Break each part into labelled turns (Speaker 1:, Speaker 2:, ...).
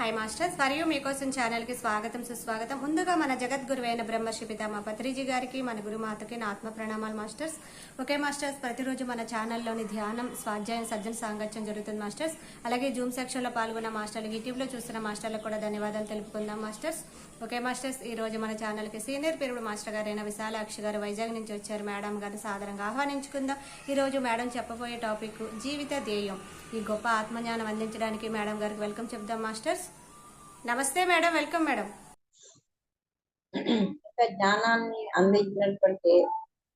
Speaker 1: Hi masters, మరియు మీకోసం channel కి స్వాగతం సుస్వాగతం. ముందుగా మన జగద్గురువైన బ్రహ్మర్షి పితామహ పత్రిజీ గారికి, మన గురుమాతకి నా ఆత్మ ప్రణామాలు మాస్టర్స్. ఓకే మాస్టర్స్, ప్రతిరోజు మన ఛానల్లోని ధ్యానం, స్వాధ్యాయం, సజ్జన సాంగత్యం జరుగుతుంది మాస్టర్స్. అలాగే జూమ్ సెక్షన్ లో పాల్గొన్న మాస్టర్లు, యూట్యూబ్ లో చూస్తున్న మాస్టర్లకు కూడా ధన్యవాదాలు తెలుపుకుందాం మాస్టర్స్. ఓకే మాస్టర్స్, ఈ రోజు మన ఛానల్ కి సీనియర్ పీరియడ్ మాస్టర్ గారైన విశాలాక్షి గారు వైజాగ్ నుంచి వచ్చారు. మేడం గారు సాదరంగా ఆహ్వానించుకుందాం. ఈ రోజు మేడం చెప్పబోయే టాపిక్ జీవిత ధ్యేయం. ఈ గొప్ప ఆత్మజ్ఞానం అందించడానికి మేడం గారికి వెల్కమ్ చెప్దాం మాస్టర్స్. నమస్తే మేడం, వెల్కమ్ మేడం.
Speaker 2: జ్ఞానాన్ని అందించినటువంటి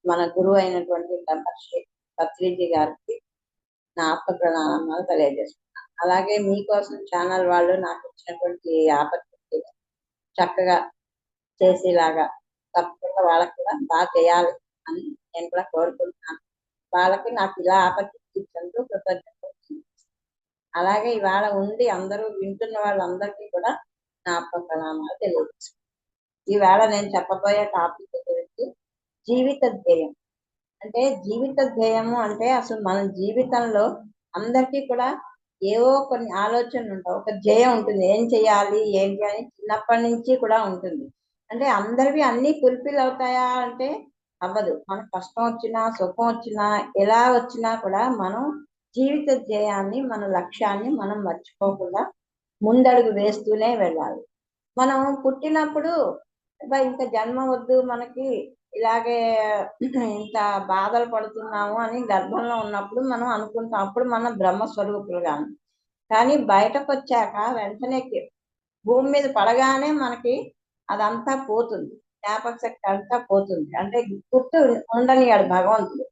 Speaker 2: మన గురువు అయినటువంటి బ్రహ్మర్షి పత్రిజీ గారికి నా ఆత్మ ప్రణామాలు తెలియజేస్తున్నాను. అలాగే మీకోసం ఛానల్ వాళ్ళు నాకు ఇచ్చినటువంటి ఆపర్చునిటీ చక్కగా చేసేలాగా తప్పకుండా వాళ్ళకి కూడా బాగా చేయాలి అని నేను కూడా కోరుకుంటున్నాను. వాళ్ళకి నాకు ఇలా ఆపర్చునిటీ ఇచ్చినందుకు కృతజ్ఞతలు. అలాగే ఇవాళ ఉండి అందరూ వింటున్న వాళ్ళందరికీ కూడా నా ఆత్మ ప్రణామాలు తెలియజేస్తున్నాను. ఈవేళ నేను చెప్పబోయే టాపిక్ గురించి జీవిత ధ్యేయం. అంటే జీవిత ధ్యేయము అంటే అసలు మన జీవితంలో అందరికీ కూడా ఏవో కొన్ని ఆలోచనలు ఉంటాయి. ఒక ధ్యేయం ఉంటుంది, ఏం చేయాలి ఏంటి అని చిన్నప్పటి నుంచి కూడా ఉంటుంది. అంటే అందరివి అన్ని ఫుల్ఫిల్ అవుతాయా అంటే అవ్వదు. మనకు కష్టం వచ్చినా సుఖం వచ్చినా ఎలా వచ్చినా కూడా మనం జీవిత ధ్యేయాన్ని, మన లక్ష్యాన్ని మనం మర్చిపోకుండా ముందడుగు వేస్తూనే వెళ్ళాలి. మనం పుట్టినప్పుడు ఇంకా జన్మ వద్దు మనకి, ఇలాగే ఇంత బాధలు పడుతున్నాము అని గర్భంలో ఉన్నప్పుడు మనం అనుకుంటాం. అప్పుడు మనం బ్రహ్మస్వరూపులుగాను. కానీ బయటకు వచ్చాక వెంటనే భూమి మీద పడగానే మనకి అదంతా పోతుంది, జ్ఞాపక శక్తి అంతా పోతుంది. అంటే గుర్తు ఉండనియాడు భగవంతుడు.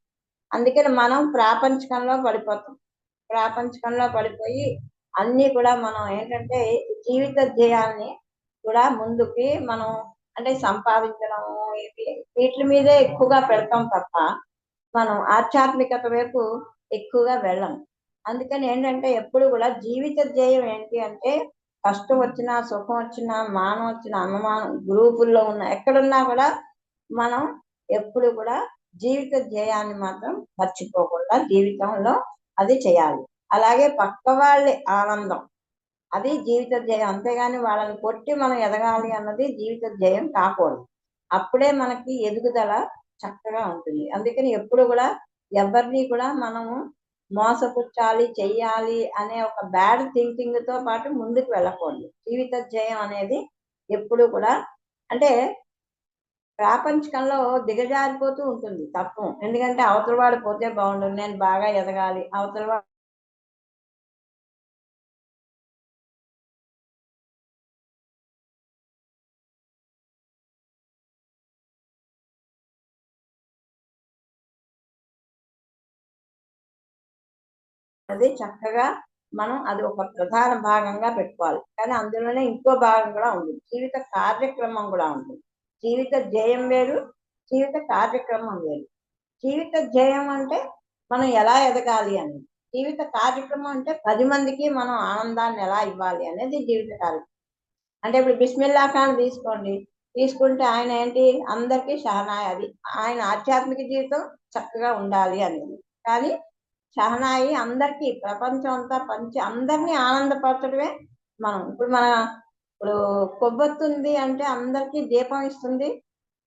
Speaker 2: అందుకని మనం ప్రాపంచికంలో పడిపోతాం. ప్రాపంచికంలో పడిపోయి అన్ని కూడా మనం ఏంటంటే జీవిత ధ్యేయాన్ని కూడా ముందుకి మనం అంటే సంపాదించడము వీటి మీదే ఎక్కువగా పెడతాం తప్ప మనం ఆధ్యాత్మికత వైపు ఎక్కువగా వెళ్ళం. అందుకని ఏంటంటే ఎప్పుడు కూడా జీవిత ధ్యేయం ఏంటి అంటే కష్టం వచ్చినా సుఖం వచ్చినా మానం వచ్చినా అనుమానం గ్రూపుల్లో ఉన్న ఎక్కడున్నా కూడా మనం ఎప్పుడు కూడా జీవిత ధ్యేయాన్ని మాత్రం మర్చిపోకుండా జీవితంలో అది చేయాలి. అలాగే పక్క వాళ్ళ ఆనందం అది జీవిత ధ్యేయం. అంతేగాని వాళ్ళని కొట్టి మనం ఎదగాలి అన్నది జీవిత ధ్యేయం కాకూడదు. అప్పుడే మనకి ఎదుగుదల చక్కగా ఉంటుంది. అందుకని ఎప్పుడు కూడా ఎవరిని కూడా మనము మోసపుచ్చాలి చెయ్యాలి అనే ఒక బ్యాడ్ థింకింగ్ తో పాటు ముందుకు వెళ్ళకూడదు. జీవిత ధ్యేయం అనేది ఎప్పుడు కూడా అంటే ప్రాపంచికంలో దిగజారిపోతూ ఉంటుంది తత్వం. ఎందుకంటే అవతల వాడు పోతే బాగుండు, నేను బాగా ఎదగాలి, అవతల వాడు అది చక్కగా మనం అది ఒక ప్రధాన భాగంగా పెట్టుకోవాలి. కానీ అందులోనే ఇంకో భాగం కూడా ఉంది, జీవిత కార్యక్రమం కూడా ఉంటుంది. జీవిత ధ్యేయం వేరు, జీవిత కార్యక్రమం వేరు. జీవిత ధ్యేయం అంటే మనం ఎలా ఎదగాలి అని, జీవిత కార్యక్రమం అంటే 10 మందికి మనం ఆనందాన్ని ఎలా ఇవ్వాలి అనేది జీవిత కార్యక్రమం. అంటే ఇప్పుడు బిస్మిల్లా ఖాన్ తీసుకోండి, తీసుకుంటే ఆయన ఏంటి అందరికీ షహనాయి, అది ఆయన ఆధ్యాత్మిక జీవితం చక్కగా ఉండాలి అనేది. కానీ షహనాయి అందరికీ ప్రపంచం అంతా పంచి అందరినీ ఆనందపరచడమే. మనం ఇప్పుడు కొవ్వొత్తుంది అంటే అందరికీ దీపం ఇస్తుంది,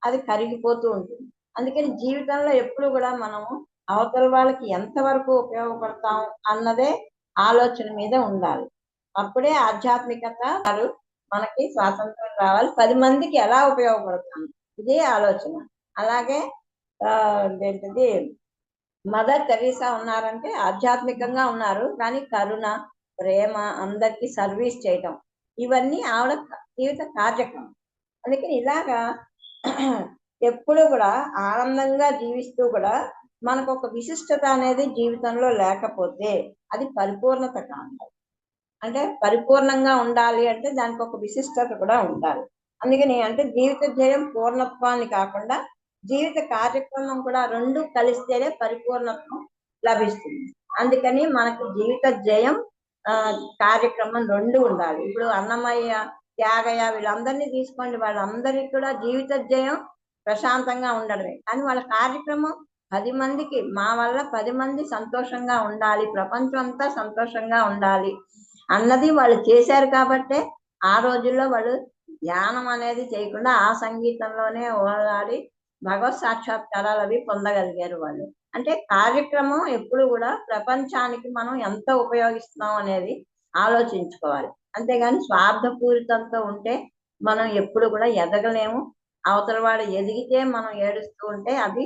Speaker 2: అది కరిగిపోతూ ఉంటుంది. అందుకని జీవితంలో ఎప్పుడు కూడా మనము అవతల వాళ్ళకి ఎంతవరకు ఉపయోగపడతాం అన్నదే ఆలోచన మీద ఉండాలి. అప్పుడే ఆధ్యాత్మికత మనకి స్వాతంత్రం రావాలి, 10 మందికి ఎలా ఉపయోగపడతాం ఇదే ఆలోచన. అలాగే ఏంటిది మదర్ తెరీసా ఉన్నారంటే ఆధ్యాత్మికంగా ఉన్నారు, కానీ కరుణ, ప్రేమ, అందరికీ సర్వీస్ చేయటం ఇవన్నీ ఆవిడ జీవిత కార్యక్రమం. అందుకని ఇలాగా ఎప్పుడు కూడా ఆనందంగా జీవిస్తూ కూడా మనకు ఒక విశిష్టత అనేది జీవితంలో లేకపోతే అది పరిపూర్ణత కాదు. అంటే పరిపూర్ణంగా ఉండాలి అంటే దానికి ఒక విశిష్టత కూడా ఉండాలి. అందుకని అంటే జీవిత ధ్యేయం పూర్ణత్వాన్ని కాకుండా జీవిత కార్యక్రమం కూడా రెండు కలిస్తేనే పరిపూర్ణత్వం లభిస్తుంది. అందుకని మనకి జీవిత ధ్యేయం కార్యక్రమం రెండు ఉండాలి. ఇప్పుడు అన్నమయ్య, త్యాగయ్య వీళ్ళందరినీ తీసుకోండి, వాళ్ళందరికీ కూడా జీవిత ధ్యేయం ప్రశాంతంగా ఉండడమే. కానీ వాళ్ళ కార్యక్రమం 10 మందికి, మా వల్ల 10 మంది సంతోషంగా ఉండాలి, ప్రపంచం అంతా సంతోషంగా ఉండాలి అన్నది వాళ్ళు చేశారు కాబట్టే ఆ రోజుల్లో వాళ్ళు ధ్యానం అనేది చేయకుండా ఆ సంగీతంలోనే ఓలాడి భగవత్ సాక్షాత్కారాలు అవి పొందగలిగారు వాళ్ళు. అంటే కార్యక్రమం ఎప్పుడు కూడా ప్రపంచానికి మనం ఎంత ఉపయోగిస్తున్నాం అనేది ఆలోచించుకోవాలి. అంతేగాని స్వార్థపూరితంతో ఉంటే మనం ఎప్పుడు కూడా ఎదగలేము. అవతల వాడు ఎదిగితే మనం ఏడుస్తూ ఉంటే అది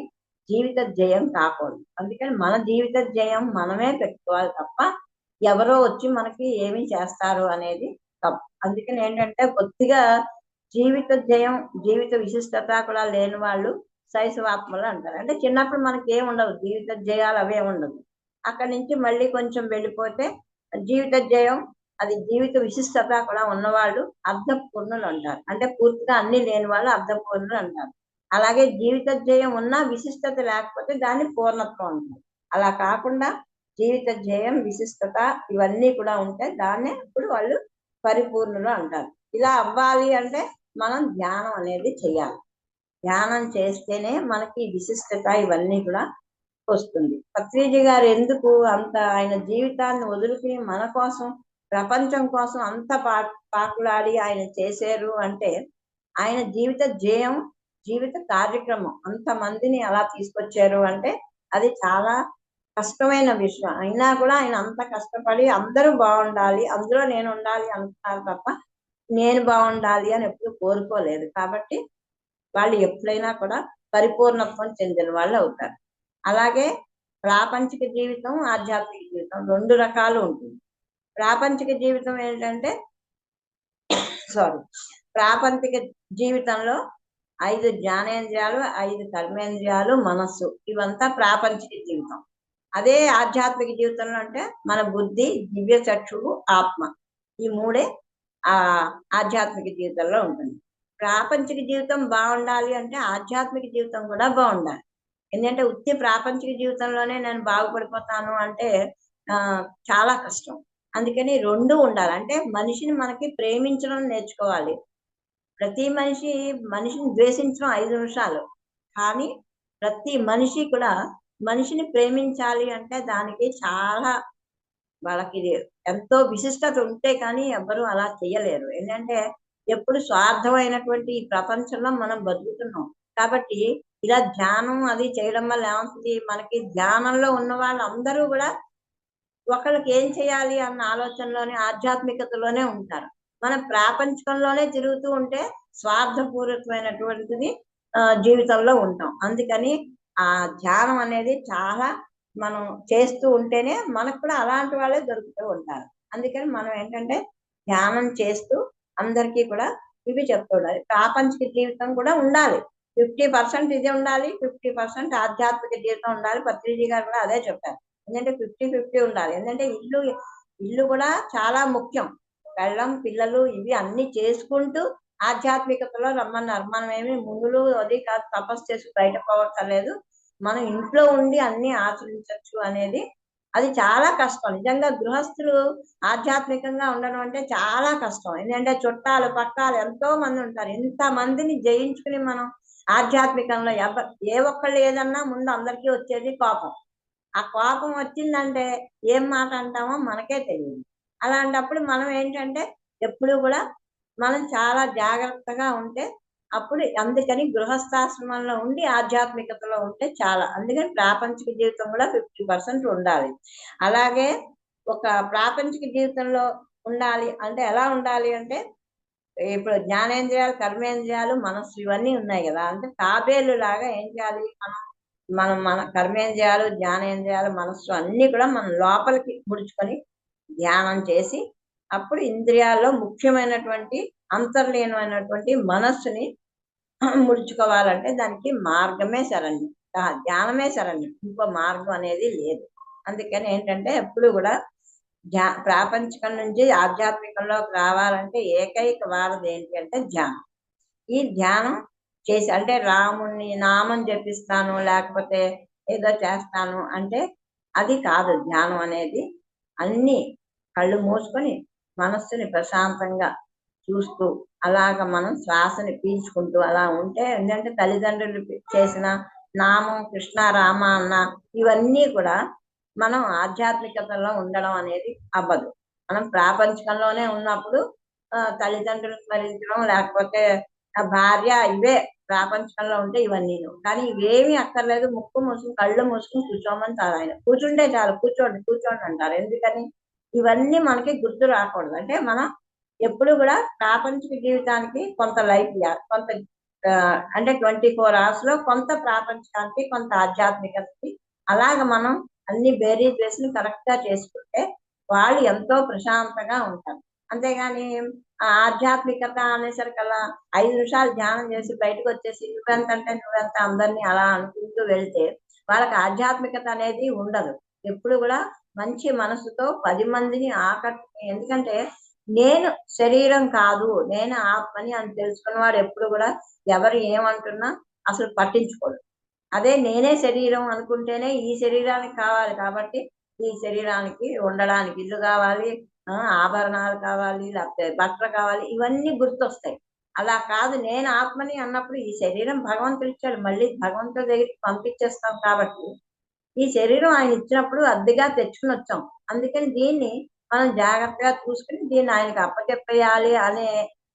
Speaker 2: జీవిత జయం కాకూడదు. అందుకని మన జీవిత జయం మనమే పెట్టుకోవాలి తప్ప ఎవరో వచ్చి మనకి ఏమి చేస్తారు అనేది తప్పు. అందుకని ఏంటంటే కొద్దిగా జీవిత జయం, జీవిత విశిష్టత కూడా లేని వాళ్ళు శైశవాత్మలు అంటారు. అంటే చిన్నప్పుడు మనకి ఏమి ఉండదు, జీవిత జయాలు అవే ఉండదు. అక్కడి నుంచి మళ్ళీ కొంచెం వెళ్ళిపోతే జీవిత జయం, అది జీవిత విశిష్టత కూడా ఉన్నవాళ్ళు అర్ధపూర్ణులు అంటారు. అంటే పూర్తిగా అన్ని లేని వాళ్ళు అర్ధపూర్ణులు అంటారు. అలాగే జీవిత జయం ఉన్నా విశిష్టత లేకపోతే దాన్ని పూర్ణత్వం అంటారు. అలా కాకుండా జీవిత జయం, విశిష్టత ఇవన్నీ కూడా ఉంటే దాన్నే ఇప్పుడు వాళ్ళు పరిపూర్ణులు అంటారు. ఇలా అవ్వాలి అంటే మనం ధ్యానం అనేది చేయాలి. ధ్యానం చేస్తేనే మనకి విశిష్టత ఇవన్నీ కూడా వస్తుంది. పత్రిజీ గారు ఎందుకు అంత ఆయన జీవితాన్ని వదులుకుని మన కోసం, ప్రపంచం కోసం అంత పాకులాడి ఆయన చేశారు అంటే ఆయన జీవిత జయం, జీవిత కార్యక్రమం అంతమందిని అలా తీసుకొచ్చారు అంటే అది చాలా కష్టమైన విషయం. అయినా కూడా ఆయన అంత కష్టపడి అందరూ బాగుండాలి, అందులో నేను ఉండాలి అనుకున్నారు తప్ప నేను బాగుండాలి అని ఎప్పుడు కోరుకోలేదు. కాబట్టి వాళ్ళు ఎప్పుడైనా కూడా పరిపూర్ణత్వం చెందిన వాళ్ళు అవుతారు. అలాగే ప్రాపంచిక జీవితం, ఆధ్యాత్మిక జీవితం రెండు రకాలు ఉంటుంది. ప్రాపంచిక జీవితం ఏంటంటే ప్రాపంచిక జీవితంలో 5 జ్ఞానేంద్రియాలు, 5 కర్మేంద్రియాలు, మనస్సు ఇవంతా ప్రాపంచిక జీవితం. అదే ఆధ్యాత్మిక జీవితంలో అంటే మన బుద్ధి, దివ్య చక్షువు, ఆత్మ ఈ మూడే ఆ ఆధ్యాత్మిక జీవితంలో ఉంటుంది. ప్రాపంచిక జీవితం బాగుండాలి అంటే ఆధ్యాత్మిక జీవితం కూడా బాగుండాలి. ఎందుకంటే ఉత్తి ప్రాపంచిక జీవితంలోనే నేను బాగుపడిపోతాను అంటే చాలా కష్టం. అందుకని రెండు ఉండాలి. అంటే మనిషిని మనకి ప్రేమించడం నేర్చుకోవాలి. ప్రతి మనిషిని ద్వేషించడం 5 నిమిషాలు, కానీ ప్రతి మనిషి కూడా మనిషిని ప్రేమించాలి అంటే దానికి చాలా వాళ్ళకి ఎంతో విశిష్టత ఉంటే కానీ ఎవ్వరూ అలా చేయలేరు. ఏంటంటే ఎప్పుడు స్వార్థమైనటువంటి ఈ ప్రపంచంలో మనం బతుకుతున్నాం కాబట్టి ఇలా ధ్యానం అది చేయడం వల్ల ఏమవుతుంది, మనకి ధ్యానంలో ఉన్న వాళ్ళందరూ కూడా ఒకళ్ళకి ఏం చేయాలి అన్న ఆలోచనలోనే ఆధ్యాత్మికతలోనే ఉంటారు. మనం ప్రాపంచికంలోనే తిరుగుతూ ఉంటే స్వార్థపూరితమైనటువంటిది జీవితంలో ఉంటాం. అందుకని ఆ ధ్యానం అనేది చాలా మనం చేస్తూ ఉంటేనే మనకు కూడా అలాంటి వాళ్ళే దొరుకుతూ ఉంటారు. అందుకని మనం ఏంటంటే ధ్యానం చేస్తూ అందరికీ కూడా ఇవి చెప్తూ ఉండాలి. ప్రాపంచిక జీవితం కూడా ఉండాలి, 50% ఇది ఉండాలి, 50% ఆధ్యాత్మిక జీవితం ఉండాలి. పత్రిజీ గారు కూడా అదే చెప్పారు. ఎందుకంటే 50-50 ఉండాలి. ఎందుకంటే ఇల్లు కూడా చాలా ముఖ్యం. పెళ్ళం, పిల్లలు ఇవి అన్ని చేసుకుంటూ ఆధ్యాత్మికతలో రమ్మన్నారు. మనం ఏమి మునులు అది కాదు తపస్సు చేసి బయట పోవక్కర్లేదు, మనం ఇంట్లో ఉండి అన్ని ఆచరించవచ్చు అనేది అది చాలా కష్టం. నిజంగా గృహస్థులు ఆధ్యాత్మికంగా ఉండడం అంటే చాలా కష్టం. ఎందుకంటే చుట్టాలు పక్కాలు ఎంతో మంది ఉంటారు. ఇంత మందిని జయించుకుని మనం ఆధ్యాత్మికంలో ఏ ఒక్కళ్ళు ఏదన్నా ముందు అందరికీ వచ్చేది కోపం. ఆ కోపం వచ్చిందంటే ఏం మాట అంటామో మనకే తెలియదు. అలాంటప్పుడు మనం ఏంటంటే ఎప్పుడు కూడా మనం చాలా జాగ్రత్తగా ఉంటే అప్పుడు అందుకని గృహస్థాశ్రమంలో ఉండి ఆధ్యాత్మికతలో ఉంటే చాలా. అందుకని ప్రాపంచిక జీవితం కూడా 50% ఉండాలి. అలాగే ఒక ప్రాపంచిక జీవితంలో ఉండాలి అంటే ఎలా ఉండాలి అంటే ఇప్పుడు జ్ఞానేంద్రియాలు, కర్మేంద్రియాలు, మనస్సు ఇవన్నీ ఉన్నాయి కదా. అంటే తాబేలు లాగా ఏం చేయాలి, మనం మన కర్మేంద్రియాలు, జ్ఞానేంద్రియాలు, మనస్సు అన్ని కూడా మనం లోపలికి ముడుచుకొని ధ్యానం చేసి అప్పుడు ఇంద్రియాల్లో ముఖ్యమైనటువంటి అంతర్లీనమైనటువంటి మనస్సుని ముడుచుకోవాలంటే దానికి మార్గమే శరణ్యం, ధ్యానమే శరణ్యం, ఇంకో మార్గం అనేది లేదు. అందుకని ఏంటంటే ఎప్పుడు కూడా ప్రాపంచికం నుంచి ఆధ్యాత్మికంలోకి రావాలంటే ఏకైక వారధి ఏంటి అంటే ధ్యానం. ఈ ధ్యానం చేసి అంటే రాముణ్ణి నామం జపిస్తాను లేకపోతే ఏదో చేస్తాను అంటే అది కాదు. ధ్యానం అనేది అన్ని కళ్ళు మూసుకొని మనస్సుని ప్రశాంతంగా చూస్తూ అలాగ మనం శ్వాసని పీల్చుకుంటూ అలా ఉంటే ఏంటంటే తల్లిదండ్రులు చేసిన నామం కృష్ణ రామ అన్న ఇవన్నీ కూడా మనం ఆధ్యాత్మికతలో ఉండడం అనేది అవ్వదు. మనం ప్రాపంచికంలోనే ఉన్నప్పుడు తల్లిదండ్రులు స్మరించడం లేకపోతే ఆ భార్య ఇవే ప్రాపంచికంలో ఉంటే ఇవన్నీ కానీ ఇవేమీ అక్కర్లేదు. ముక్కు మూసుకుని కళ్ళు మూసుకుని కూర్చోమని చాలు ఆయన. కూర్చుంటే చాలు, కూర్చోండి కూర్చోండి అంటారు. ఎందుకని ఇవన్నీ మనకి గుర్తు రాకూడదు. అంటే మనం ఎప్పుడు కూడా ప్రాపంచిక జీవితానికి కొంత లైఫ్ ఇవ్వాలి. కొంత అంటే 24 hours లో కొంత ప్రాపంచికానికి కొంత ఆధ్యాత్మికతకి అలాగ మనం అన్ని బేరీజ్ వేసి కరెక్ట్ గా చేసుకుంటే వాళ్ళు ఎంతో ప్రశాంతంగా ఉంటారు. అంతేగాని ఆ ఆధ్యాత్మికత అనేసరికల్లా 5 నిమిషాలు ధ్యానం చేసి బయటకు వచ్చేసి నువ్వెంత అంటే నువ్వెంత అందరినీ అలా అనుకుంటూ వెళ్తే వాళ్ళకి ఆధ్యాత్మికత అనేది ఉండదు. ఎప్పుడు కూడా మంచి మనసుతో 10 మందిని ఎందుకంటే నేను శరీరం కాదు, నేను ఆత్మని అని తెలుసుకున్నవాడు ఎప్పుడు కూడా ఎవరు ఏమంటున్నా అసలు పట్టించుకోడు. అదే నేనే శరీరం అనుకుంటేనే ఈ శరీరానికి కావాలి కాబట్టి ఈ శరీరానికి ఉండడానికి ఇల్లు కావాలి, ఆభరణాలు కావాలి, లేకపోతే బట్టలు కావాలి, ఇవన్నీ గుర్తొస్తాయి. అలా కాదు నేను ఆత్మని అన్నప్పుడు ఈ శరీరం భగవంతుడు ఇచ్చాడు, మళ్ళీ భగవంతుడి దగ్గరికి పంపించేస్తాం కాబట్టి ఈ శరీరం ఆయన ఇచ్చినప్పుడు అద్దెగా తెచ్చుకుని వచ్చాం. అందుకని దీన్ని మనం జాగ్రత్తగా చూసుకుని దీన్ని ఆయనకి అప్పచెప్పేయాలి అనే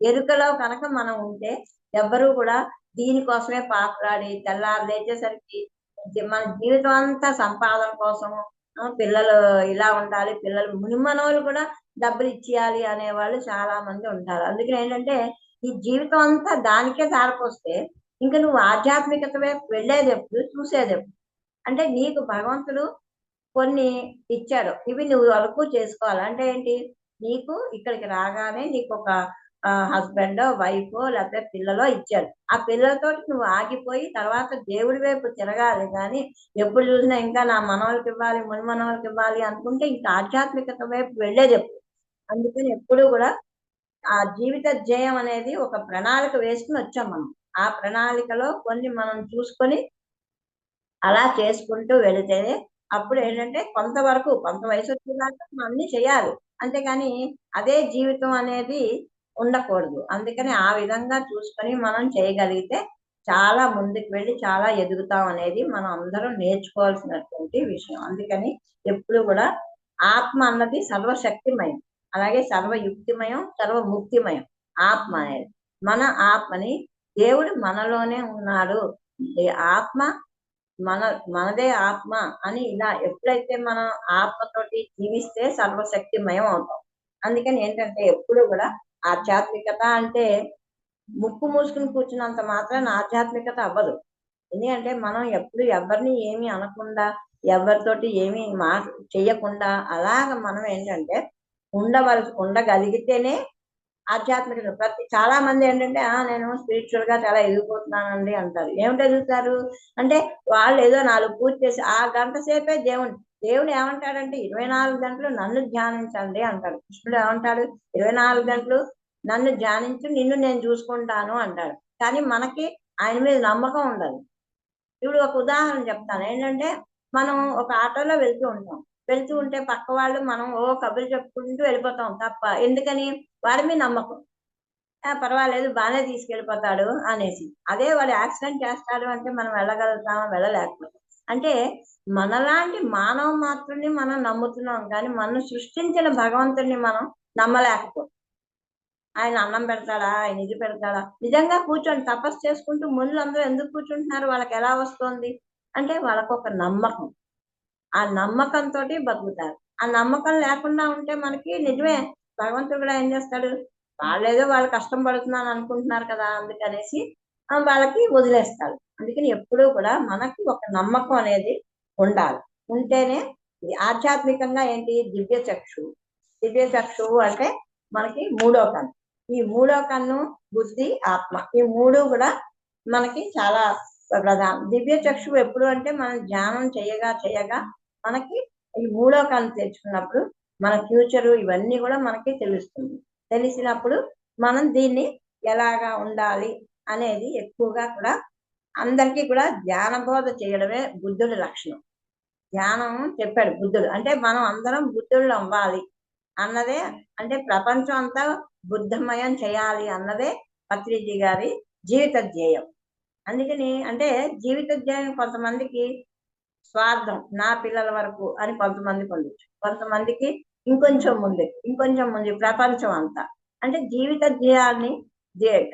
Speaker 2: ఎరుకలో కనుక మనం ఉంటే ఎవ్వరూ కూడా దీనికోసమే పాకులాడి తెల్లారు లేచేసరికి మన జీవితం అంతా సంపాదన కోసం పిల్లలు ఇలా ఉండాలి, పిల్లలు మునిమనోళ్ళు కూడా డబ్బులు ఇచ్చేయాలి అనేవాళ్ళు చాలా మంది ఉంటారు. అందుకని ఏంటంటే ఈ జీవితం అంతా దానికే ధారపోస్తే ఇంకా నువ్వు ఆధ్యాత్మికత వైపు వెళ్ళేది ఎప్పుడు, చూసేది ఎప్పుడు? అంటే నీకు భగవంతుడు కొన్ని ఇచ్చాడు, ఇవి నువ్వు అలుపు చేసుకోవాలి. అంటే ఏంటి, నీకు ఇక్కడికి రాగానే నీకు ఒక హస్బెండో వైఫో లేకపోతే పిల్లలో ఇచ్చాడు. ఆ పిల్లలతో నువ్వు ఆగిపోయి తర్వాత దేవుడి వైపు తిరగాలి. కానీ ఎప్పుడు చూసినా ఇంకా నా మనవలకి ఇవ్వాలి, ముని మనవలకి ఇవ్వాలి అనుకుంటే ఇంకా ఆధ్యాత్మికత వైపు వెళ్ళేది ఎప్పుడు? అందుకని ఎప్పుడు కూడా ఆ జీవిత ధ్యేయం అనేది ఒక ప్రణాళిక వేసుకుని వచ్చాం మనం. ఆ ప్రణాళికలో కొన్ని మనం చూసుకొని అలా చేసుకుంటూ వెళితేనే అప్పుడు ఏంటంటే కొంతవరకు కొంత వయసు వచ్చేదాకా మనం అన్ని చేయాలి. అంతేగాని అదే జీవితం అనేది ఉండకూడదు. అందుకని ఆ విధంగా చూసుకొని మనం చేయగలిగితే చాలా ముందుకు వెళ్ళి చాలా ఎదుగుతాం అనేది మనం అందరం నేర్చుకోవాల్సినటువంటి విషయం. అందుకని ఎప్పుడు కూడా ఆత్మ అన్నది సర్వశక్తిమయం, అలాగే సర్వయుక్తిమయం, సర్వముక్తిమయం. ఆత్మ అనేది మన ఆత్మని దేవుడు మనలోనే ఉన్నాడు. ఈ ఆత్మ మన మనదే ఆత్మ అని ఇలా ఎప్పుడైతే మనం ఆత్మతోటి జీవిస్తే సర్వశక్తిమయం అవుతాం. అందుకని ఏంటంటే ఎప్పుడు కూడా ఆధ్యాత్మికత అంటే ముక్కు మూసుకుని కూర్చున్నంత మాత్రాన ఆధ్యాత్మికత అవ్వదు. ఎందుకంటే మనం ఎప్పుడు ఎవరిని ఏమీ అనకుండా ఎవరితోటి ఏమీ చెయ్యకుండా అలాగ మనం ఏంటంటే ఉండగలిగితేనే ఆధ్యాత్మికత. చాలా మంది ఏంటంటే నేను స్పిరిచువల్ గా చాలా ఎదిగిపోతున్నానండి అంటారు. ఏమిటి ఎదుగుతారు అంటే వాళ్ళు ఏదో 4 పూజ చేసి ఆ గంట సేపే దేవుడు ఏమంటాడంటే 24 గంటలు నన్ను ధ్యానించండి అంటాడు. కృష్ణుడు ఏమంటాడు, 24 గంటలు నన్ను ధ్యానించు, నిన్ను నేను చూసుకుంటాను అంటాడు. కానీ మనకి ఆయన మీద నమ్మకం ఉండదు. ఇప్పుడు ఒక ఉదాహరణ చెప్తాను. ఏంటంటే మనం ఒక ఆటోలో వెళ్తూ ఉంటే పక్క వాళ్ళు మనం కబుర్లు చెప్పుకుంటూ వెళ్ళిపోతాం తప్ప. ఎందుకని? వాడి మీద నమ్మకం. పర్వాలేదు బాగానే తీసుకెళ్ళిపోతాడు అనేసి. అదే వాడు యాక్సిడెంట్ చేస్తాడు అంటే మనం వెళ్ళగలుగుతామా? వెళ్ళలేకపోతాం. అంటే మనలాంటి మానవ మాత్రుని మనం నమ్ముతున్నాం కానీ మనం సృష్టించిన భగవంతుడిని మనం నమ్మలేకపోతాం. ఆయన అన్నం పెడతాడా, ఆయన ఇది పెడతాడా? నిజంగా కూర్చొని తపస్సు చేసుకుంటూ మునులందరూ ఎందుకు కూర్చుంటున్నారు? వాళ్ళకి ఎలా వస్తోంది అంటే వాళ్ళకు ఒక నమ్మకం. ఆ నమ్మకంతో బతుకుతారు. ఆ నమ్మకం లేకుండా ఉంటే మనకి నిజమే భగవంతుడు కూడా ఏం చేస్తాడు, వాళ్ళేదో వాళ్ళు కష్టం పడుతున్నాను అనుకుంటున్నారు కదా అందుకనేసి వాళ్ళకి వదిలేస్తాడు. అందుకని ఎప్పుడూ కూడా మనకి ఒక నమ్మకం అనేది ఉండాలి. ఉంటేనే ఆధ్యాత్మికంగా ఏంటి, దివ్య చక్షువు అంటే మనకి 3వ కన్ను. ఈ 3వ కన్ను బుద్ధి ఆత్మ, ఈ 3 కూడా మనకి చాలా ప్రధానం. దివ్య చక్షువు ఎప్పుడు అంటే మనం ధ్యానం చేయగా మనకి ఈ 3వ కన్ను తెచ్చుకున్నప్పుడు మన ఫ్యూచరు ఇవన్నీ కూడా మనకి తెలుస్తుంది. తెలిసినప్పుడు మనం దీన్ని ఎలాగా ఉండాలి అనేది ఎక్కువగా కూడా అందరికీ కూడా ధ్యాన బోధ చేయడమే బుద్ధుడి లక్షణం. ధ్యానం చెప్పాడు బుద్ధుడు. అంటే మనం అందరం బుద్ధుళ్ళు అవ్వాలి అన్నదే, అంటే ప్రపంచం అంతా బుద్ధమయం చేయాలి అన్నదే పత్రిజీ గారి జీవిత ధ్యేయం. అందుకని అంటే జీవిత ధ్యేయం కొంతమందికి స్వార్థం, నా పిల్లల వరకు అని కొంతమందికి ఉండొచ్చు. కొంతమందికి ఇంకొంచెం ముందుకు, ఇంకొంచెం ముందు ప్రపంచం అంతా. అంటే జీవిత ధ్యేయాన్ని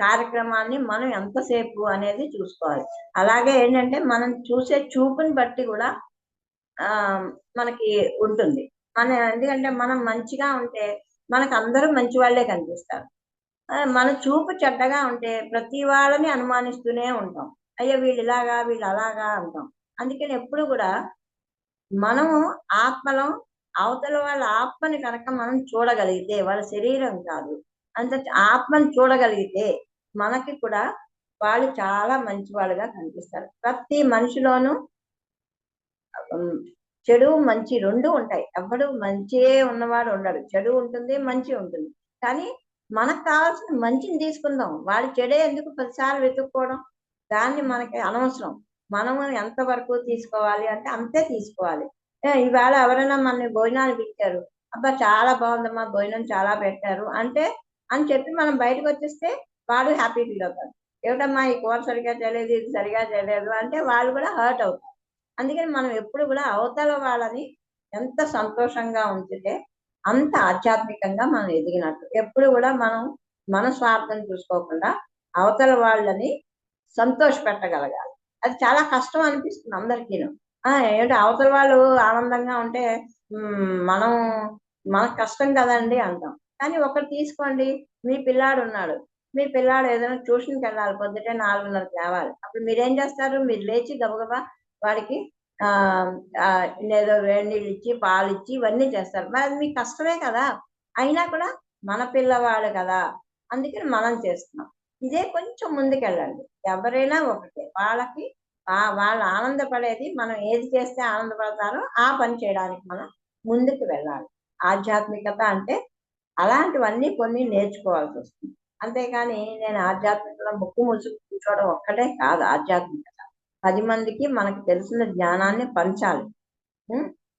Speaker 2: కార్యక్రమాన్ని మనం ఎంతసేపు అనేది చూసుకోవాలి. అలాగే ఏంటంటే మనం చూసే చూపుని బట్టి కూడా ఆ మనకి ఉంటుంది. ఎందుకంటే మనం మంచిగా ఉంటే మనకు అందరూ మంచి వాళ్ళే కనిపిస్తారు. మన చూపు చెడ్డగా ఉంటే ప్రతి వాళ్ళని అనుమానిస్తూనే ఉంటాం. అయ్యో వీళ్ళు ఇలాగా వీళ్ళు అలాగా అంటాం. అందుకని ఎప్పుడు కూడా మనము ఆత్మలో అవతల వాళ్ళ ఆత్మని కనుక మనం చూడగలిగితే, వాళ్ళ శరీరం కాదు, అంత ఆత్మని చూడగలిగితే మనకి కూడా వాళ్ళు చాలా మంచి వాళ్ళుగా కనిపిస్తారు. ప్రతి మనిషిలోనూ ఉమ్, చెడు మంచి రెండు ఉంటాయి. ఎవ్వడు మంచియే ఉన్నవాడు ఉండడు, చెడు ఉంటుంది మంచి ఉంటుంది. కానీ మనకు కావాల్సిన మంచిని తీసుకుందాం, వాడి చెడే ఎందుకు పదిసార్లు వెతుక్కోవడం, దాన్ని మనకి అనవసరం. మనము ఎంతవరకు తీసుకోవాలి అంటే అంతే తీసుకోవాలి. ఈవేళ ఎవరైనా మన భోజనాలు పిలిచారు, అబ్బా చాలా బాగుందమ్మా భోజనం చాలా పెట్టారు అంటే అని చెప్పి మనం బయటకు వచ్చేస్తే వాడు హ్యాపీ ఫీల్ అవుతాడు. ఏమిటమ్మా ఈ కూర సరిగా చేయలేదు, ఇది సరిగా చేయలేదు అంటే వాళ్ళు కూడా హర్ట్ అవుతారు. అందుకని మనం ఎప్పుడు కూడా అవతల వాళ్ళని ఎంత సంతోషంగా ఉంచితే అంత ఆధ్యాత్మికంగా మనం ఎదిగినట్టు. ఎప్పుడు కూడా మనం మన స్వార్థం చూసుకోకుండా అవతల వాళ్ళని సంతోష పెట్టగలగాలి. అది చాలా కష్టం అనిపిస్తుంది అందరికీను. ఏంటి అవతల వాళ్ళు ఆనందంగా ఉంటే మనం మనకు కష్టం కదండి అంటాం. కానీ ఒకటి తీసుకోండి, మీ పిల్లాడు ఉన్నాడు, మీ పిల్లాడు ఏదైనా ట్యూషన్కి వెళ్ళాలి, పొద్దుటే 4:30కి లేవాలి. అప్పుడు మీరేం చేస్తారు, మీరు లేచి గబగబా వాడికి ఆ ఆ, ఏదో వేడి నీళ్ళు ఇచ్చి పాలు ఇచ్చి ఇవన్నీ చేస్తారు. మరి అది మీకు కష్టమే కదా, అయినా కూడా మన పిల్లవాడు కదా, అందుకని మనం చేస్తున్నాం. ఇదే కొంచెం ముందుకెళ్ళండి. ఎవరైనా ఒకటే, వాళ్ళకి వాళ్ళు ఆనందపడేది, మనం ఏది చేస్తే ఆనందపడతారో ఆ పని చేయడానికి మనం ముందుకు వెళ్ళాలి. ఆధ్యాత్మికత అంటే అలాంటివన్నీ కొన్ని నేర్చుకోవాల్సి వస్తుంది. అంతేకాని నేను ఆధ్యాత్మికతలో ముక్కు ముసుగు కూర్చోవడం ఒక్కటే కాదు ఆధ్యాత్మికత. 10 మందికి మనకు తెలిసిన జ్ఞానాన్ని పంచాలి.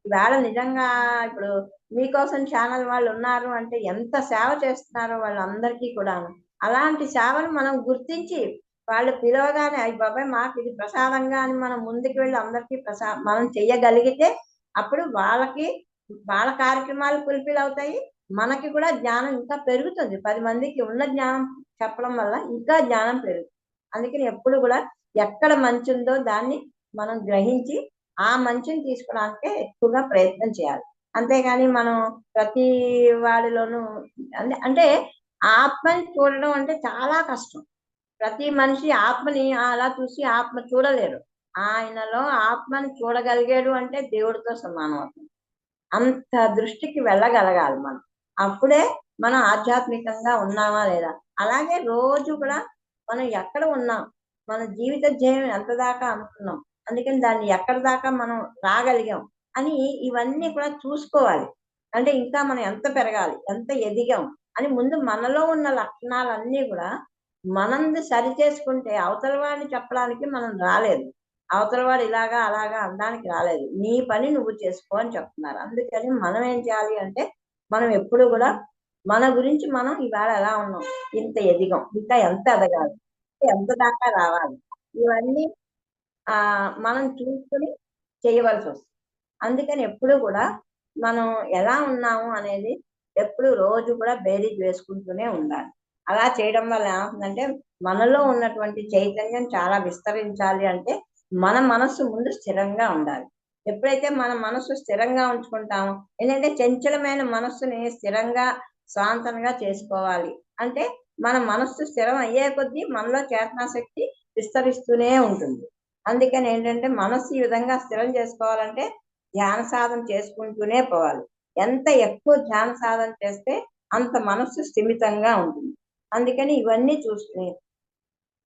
Speaker 2: ఈవేళ నిజంగా ఇప్పుడు మీకోసం ఛానల్ వాళ్ళు ఉన్నారు అంటే ఎంత సేవ చేస్తున్నారో వాళ్ళందరికీ కూడాను. అలాంటి సేవను మనం గుర్తించి వాళ్ళు పిలవగానే అయ్యి బాబాయ్ మాకు ఇది ప్రసాదంగా అని మనం ముందుకు వెళ్ళి అందరికీ మనం చెయ్యగలిగితే అప్పుడు వాళ్ళకి వాళ్ళ కార్యక్రమాలు ఫుల్ఫిల్ అవుతాయి. మనకి కూడా జ్ఞానం ఇంకా పెరుగుతుంది. 10 మందికి ఉన్న జ్ఞానం చెప్పడం వల్ల ఇంకా జ్ఞానం పెరుగుతుంది. అందుకని ఎప్పుడు కూడా ఎక్కడ మంచి ఉందో దాన్ని మనం గ్రహించి ఆ మంచిని తీసుకోవడానికే ఎక్కువగా ప్రయత్నం చేయాలి. అంతేగాని మనం ప్రతి వాడిలోనూ అంటే ఆత్మని చూడడం అంటే చాలా కష్టం. ప్రతి మనిషి ఆత్మని అలా చూసి ఆత్మ చూడలేరు. ఆయనలో ఆత్మని చూడగలిగాడు అంటే దేవుడితో సమానం అవుతుంది. అంత దృష్టికి వెళ్ళగలగాలి మనం. అప్పుడే మనం ఆధ్యాత్మికంగా ఉన్నామా లేదా. అలాగే రోజు కూడా మనం ఎక్కడ ఉన్నాం, మన జీవిత ధ్యేయం ఎంత దాకా అనుకున్నాం, అందుకని దాన్ని ఎక్కడి దాకా మనం రాగలిగాం అని ఇవన్నీ కూడా చూసుకోవాలి. అంటే ఇంకా మనం ఎంత పెరగాలి, ఎంత ఎదిగాం అని ముందు మనలో ఉన్న లక్షణాలన్నీ కూడా మనంది సరి చేసుకుంటే అవతల వాడిని చెప్పడానికి మనం రాలేదు. అవతల వాడు ఇలాగా అలాగా అనడానికి రాలేదు. నీ పని నువ్వు చేసుకో అని చెప్తున్నారు. అందుకని మనం ఏం చేయాలి అంటే మనం ఎప్పుడు కూడా మన గురించి మనం ఇవాళ ఎలా ఉన్నాం, ఇంత ఎదిగాం, ఇంకా ఎంత ఎదగాలి, ఎంత దాకా రావాలి, ఇవన్నీ మనం చూసుకుని చేయవలసి వస్తుంది. అందుకని ఎప్పుడు కూడా మనం ఎలా ఉన్నాము అనేది ఎప్పుడు రోజు కూడా బేరీజ్ వేసుకుంటూనే ఉండాలి. అలా చేయడం వల్ల ఏమవుతుందంటే మనలో ఉన్నటువంటి చైతన్యం చాలా విస్తరించాలి అంటే మన మనస్సు ముందు స్థిరంగా ఉండాలి. ఎప్పుడైతే మన మనస్సు స్థిరంగా ఉంచుకుంటామో, ఏంటంటే చంచలమైన మనస్సుని స్థిరంగా స్వాంతంగా చేసుకోవాలి అంటే మన మనస్సు స్థిరం అయ్యే కొద్దీ మనలో చేతనాశక్తి విస్తరిస్తూనే ఉంటుంది. అందుకని ఏంటంటే మనస్సు ఈ విధంగా స్థిరం చేసుకోవాలంటే ధ్యాన సాధన చేసుకుంటూనే పోవాలి. ఎంత ఎక్కువ ధ్యాన సాధన చేస్తే అంత మనస్సు స్థిమితంగా ఉంటుంది. అందుకని ఇవన్నీ చూసుకుని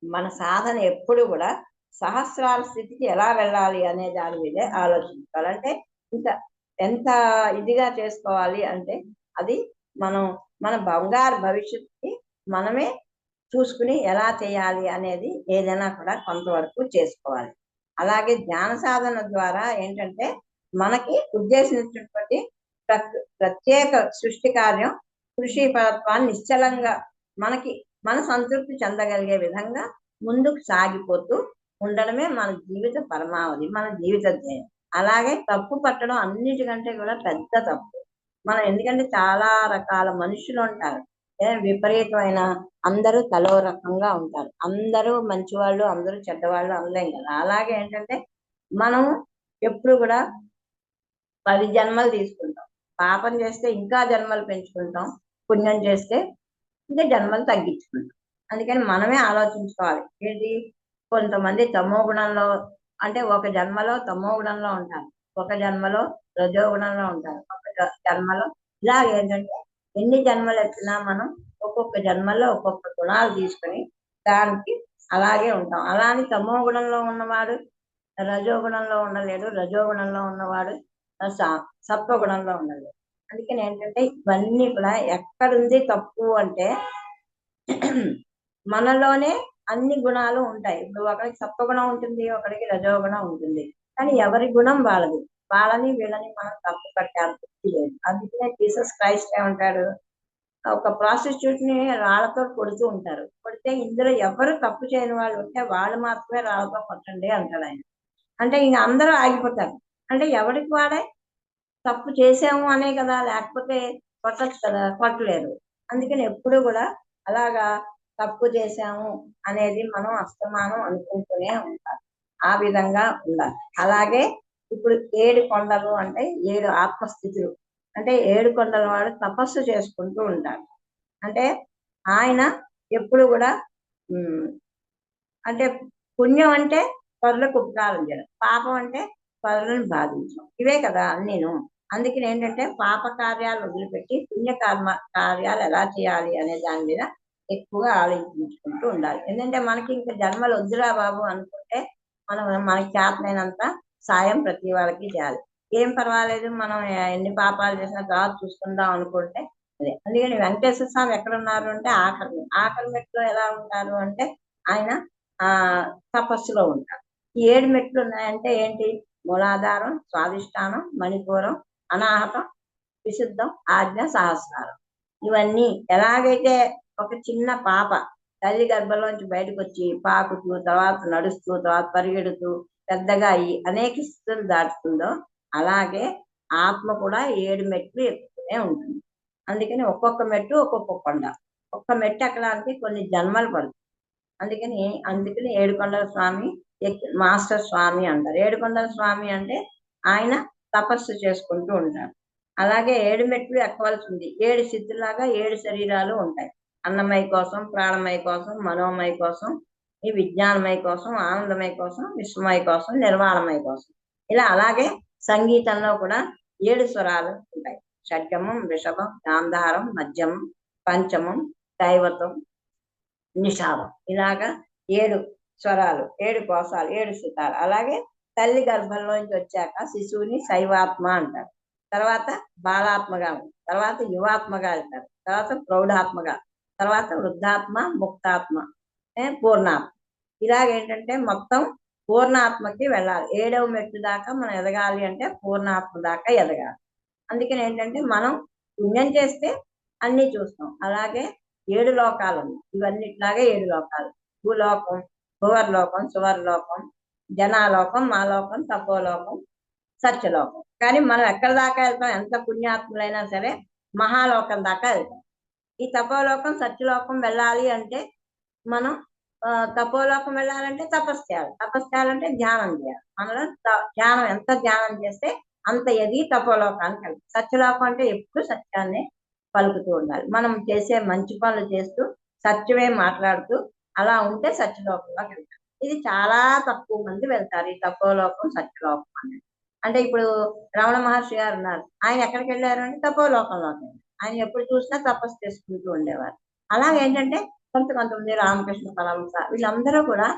Speaker 2: మన సాధన ఎప్పుడు కూడా సహస్రాల స్థితికి ఎలా వెళ్ళాలి అనే దాని మీదే ఆలోచించాలి. అంటే ఇంకా ఎంత ఇదిగా చేసుకోవాలి అంటే అది మనం మన బంగారు భవిష్యత్తుకి మనమే చూసుకుని ఎలా చేయాలి అనేది ఏదైనా కూడా కొంతవరకు చేసుకోవాలి. అలాగే జ్ఞాన సాధన ద్వారా ఏంటంటే మనకి ఉద్దేశించినటువంటి ప్రత్యేక సృష్టి కార్యం కృషి పరత్వాన్ని నిశ్చలంగా మనకి మన సంతృప్తి చెందగలిగే విధంగా ముందుకు సాగిపోతూ ఉండడమే మన జీవిత పరమావధి, మన జీవిత ధ్యేయం. అలాగే తప్పు పట్టడం అన్నిటికంటే కూడా పెద్ద తప్పు. మనం ఎందుకంటే చాలా రకాల మనుషులు ఉంటారు. విపరీతమైన అందరూ తలో రకంగా ఉంటారు. అందరూ మంచివాళ్ళు, అందరూ చెడ్డవాళ్ళు అనలేం కదా. అలాగే ఏంటంటే మనం ఎప్పుడు కూడా 10 జన్మలు తీసుకుంటాం. పాపం చేస్తే ఇంకా జన్మలు పెంచుకుంటాం. పుణ్యం చేస్తే ఇంకా జన్మలు తగ్గించుకుంటాం. అందుకని మనమే ఆలోచించుకోవాలి. ఏంటి, కొంతమంది తమో గుణంలో, అంటే ఒక జన్మలో తమో గుణంలో ఉంటారు, ఒక జన్మలో రజో గుణంలో ఉంటారు, ఒక జన్మలో ఇలా ఏంటంటే ఎన్ని జన్మలు ఎత్తినా మనం ఒక్కొక్క జన్మలో ఒక్కొక్క గుణాలు తీసుకొని దానికి అలాగే ఉంటాం. అలా అని తమో గుణంలో ఉన్నవాడు రజో గుణంలో ఉండలేడు, రజో గుణంలో ఉన్నవాడు సత్వ గుణంలో ఉండలేడు. అందుకని ఏంటంటే ఇవన్నీ కూడా ఎక్కడుంది తప్పు అంటే మనలోనే అన్ని గుణాలు ఉంటాయి. ఇప్పుడు ఒకరికి సత్వగుణం ఉంటుంది, ఒకరికి రజోగుణం ఉంటుంది, కానీ ఎవరి గుణం వాళ్ళది. వాళ్ళని వీళ్ళని మనం తప్పు పట్టే అంతృప్తి లేదు. అందుకనే జీసస్ క్రైస్ట్ ఏమంటాడు, ఒక ప్రాస్టిట్యూట్ ని రాళ్లతో కొడుతూ ఉంటారు. కొడితే ఇందులో ఎవరు తప్పు చేయని వాళ్ళు ఉంటే వాళ్ళు మాత్రమే రాళ్లతో కొట్టండి అంటాడు ఆయన. అంటే ఇంక అందరూ ఆగిపోతారు. అంటే ఎవరికి వాడే తప్పు చేసాము అనే కదా, లేకపోతే కొట్టచ్చు కదా, కొట్టలేరు. అందుకని ఎప్పుడు కూడా అలాగా తప్పు చేశాము అనేది మనం అస్తమానం అనుకుంటూనే ఉంటాం. ఆ విధంగా ఉండాలి. అలాగే ఇప్పుడు 7 కొండలు అంటే 7 ఆత్మస్థితులు. అంటే 7 కొండల వాడు తపస్సు చేసుకుంటూ ఉంటాడు. అంటే ఆయన ఎప్పుడు కూడా అంటే పుణ్యం అంటే పరులకు ఉపకారం చేయడం, పాపం అంటే పరులను బాధించడం, ఇవే కదా నేను. అందుకని ఏంటంటే పాప కార్యాలు వదిలిపెట్టి పుణ్య కార్యాలు ఎలా చేయాలి అనే దాని మీద ఎక్కువగా ఆలోచించుకుంటూ ఉండాలి. ఎందుకంటే మనకి ఇంకా జన్మలు వద్దురా బాబు అనుకుంటే మనం మనకి చేతనైనంత సాయం ప్రతి వాళ్ళకి చేయాలి. ఏం పర్వాలేదు, మనం ఎన్ని పాపాలు చేసినా తర్వాత చూసుకుందాం అనుకుంటే అదే. అందుకని వెంకటేశ్వర స్వామి ఎక్కడ ఉన్నారు అంటే ఆఖరి మెట్లో ఎలా ఉంటారు అంటే ఆయన ఆ తపస్సులో ఉంటారు. ఈ 7 మెట్లు ఉన్నాయంటే ఏంటి, మూలాధారం, స్వాధిష్టానం, మణిపూరం, అనాహతం, విశుద్ధం, ఆజ్ఞ, సహస్రారం. ఇవన్నీ ఎలాగైతే ఒక చిన్న పాప తల్లి గర్భంలోంచి బయటకు వచ్చి పాకుతూ, తర్వాత నడుస్తూ, తర్వాత పరిగెడుతూ పెద్దగా అయ్యి అనేక స్థితులు దాటుతుందో, అలాగే ఆత్మ కూడా 7 మెట్లు ఎక్కుతూనే ఉంటుంది. అందుకని ఒక్కొక్క మెట్టు ఒక్కొక్క కొండ. ఒక్క మెట్టు ఎక్కడానికి కొన్ని జన్మలు పడుతుంది. అందుకని ఏడుకొండల స్వామి మాస్టర్ స్వామి అంటారు. ఏడుకొండల స్వామి అంటే ఆయన తపస్సు చేసుకుంటూ ఉంటారు. అలాగే 7 మెట్లు ఎక్కవలసి ఉంది. 7 సిద్ధులాగా 7 శరీరాలు ఉంటాయి. అన్నమయ కోసం, ప్రాణమయ కోసం, మనోమయ కోసం, ఈ విజ్ఞానమయ కోసం, ఆనందమయ కోసం, విశ్వమయ కోసం, నిర్వాణమయ కోసం. ఇలా అలాగే సంగీతంలో కూడా 7 స్వరాలు ఉంటాయి. షడ్జమం, వృషభం, గాంధారం, మధ్యమం, పంచమం, దైవతం, నిషాదం. ఇలాగా 7 స్వరాలు, 7 కోశాలు, 7 సితాలు. అలాగే తల్లి గర్భంలోంచి వచ్చాక శిశువుని శైవాత్మ అంటారు. తర్వాత బాలాత్మగా, తర్వాత యువాత్మగా వెళ్తారు, తర్వాత ప్రౌఢాత్మగా, తర్వాత వృద్ధాత్మ, ముక్తాత్మ, పూర్ణాత్మ. ఇలాగేంటంటే మొత్తం పూర్ణాత్మకి వెళ్ళాలి. 7వ మెట్టు దాకా మనం ఎదగాలి అంటే పూర్ణాత్మ దాకా ఎదగాలి. అందుకని ఏంటంటే మనం పుణ్యం చేస్తే అన్ని చూస్తాం. అలాగే 7 లోకాలు ఉన్నాయి. ఇవన్నిట్లాగే 7 లోకాలు: భూలోకం, భువర్లోకం, సువర్లోకం, జనాలోకం, మాలోకం, తపోలోకం, సత్యలోకం. కానీ మనం ఎక్కడి దాకా వెళ్తాం, ఎంత పుణ్యాత్ములైనా సరే మహాలోకం దాకా వెళ్తాం. ఈ తపోలోకం, సత్యలోకం వెళ్ళాలి అంటే మనం తపోలోకం వెళ్ళాలంటే తపస్సు చేయాలి. తపస్సు చేయాలంటే ధ్యానం చేయాలి. మనలో ధ్యానం ఎంత ధ్యానం చేస్తే అంత ఎదిగి తపోలోకానికి వెళ్తాం. సత్యలోకం అంటే ఎప్పుడు సత్యాన్ని పలుకుతూ ఉండాలి. మనం చేసే మంచి పనులు చేస్తూ సత్యమే మాట్లాడుతూ అలా ఉంటే సత్యలోకంలోకి వెళ్తాం. ఇది చాలా తక్కువ మంది వెళ్తారు, ఈ తపోలోకం, సత్యలోకం అనేది. అంటే ఇప్పుడు రమణ మహర్షి గారు ఉన్నారు, ఆయన ఎక్కడికి వెళ్ళారు అంటే తపోలోకంలోకి వెళ్ళారు. ఆయన ఎప్పుడు చూసినా తపస్సు చేసుకుంటూ ఉండేవారు. అలాగేంటంటే కొంతమంది రామకృష్ణ పరమహంస, వీళ్ళందరూ కూడా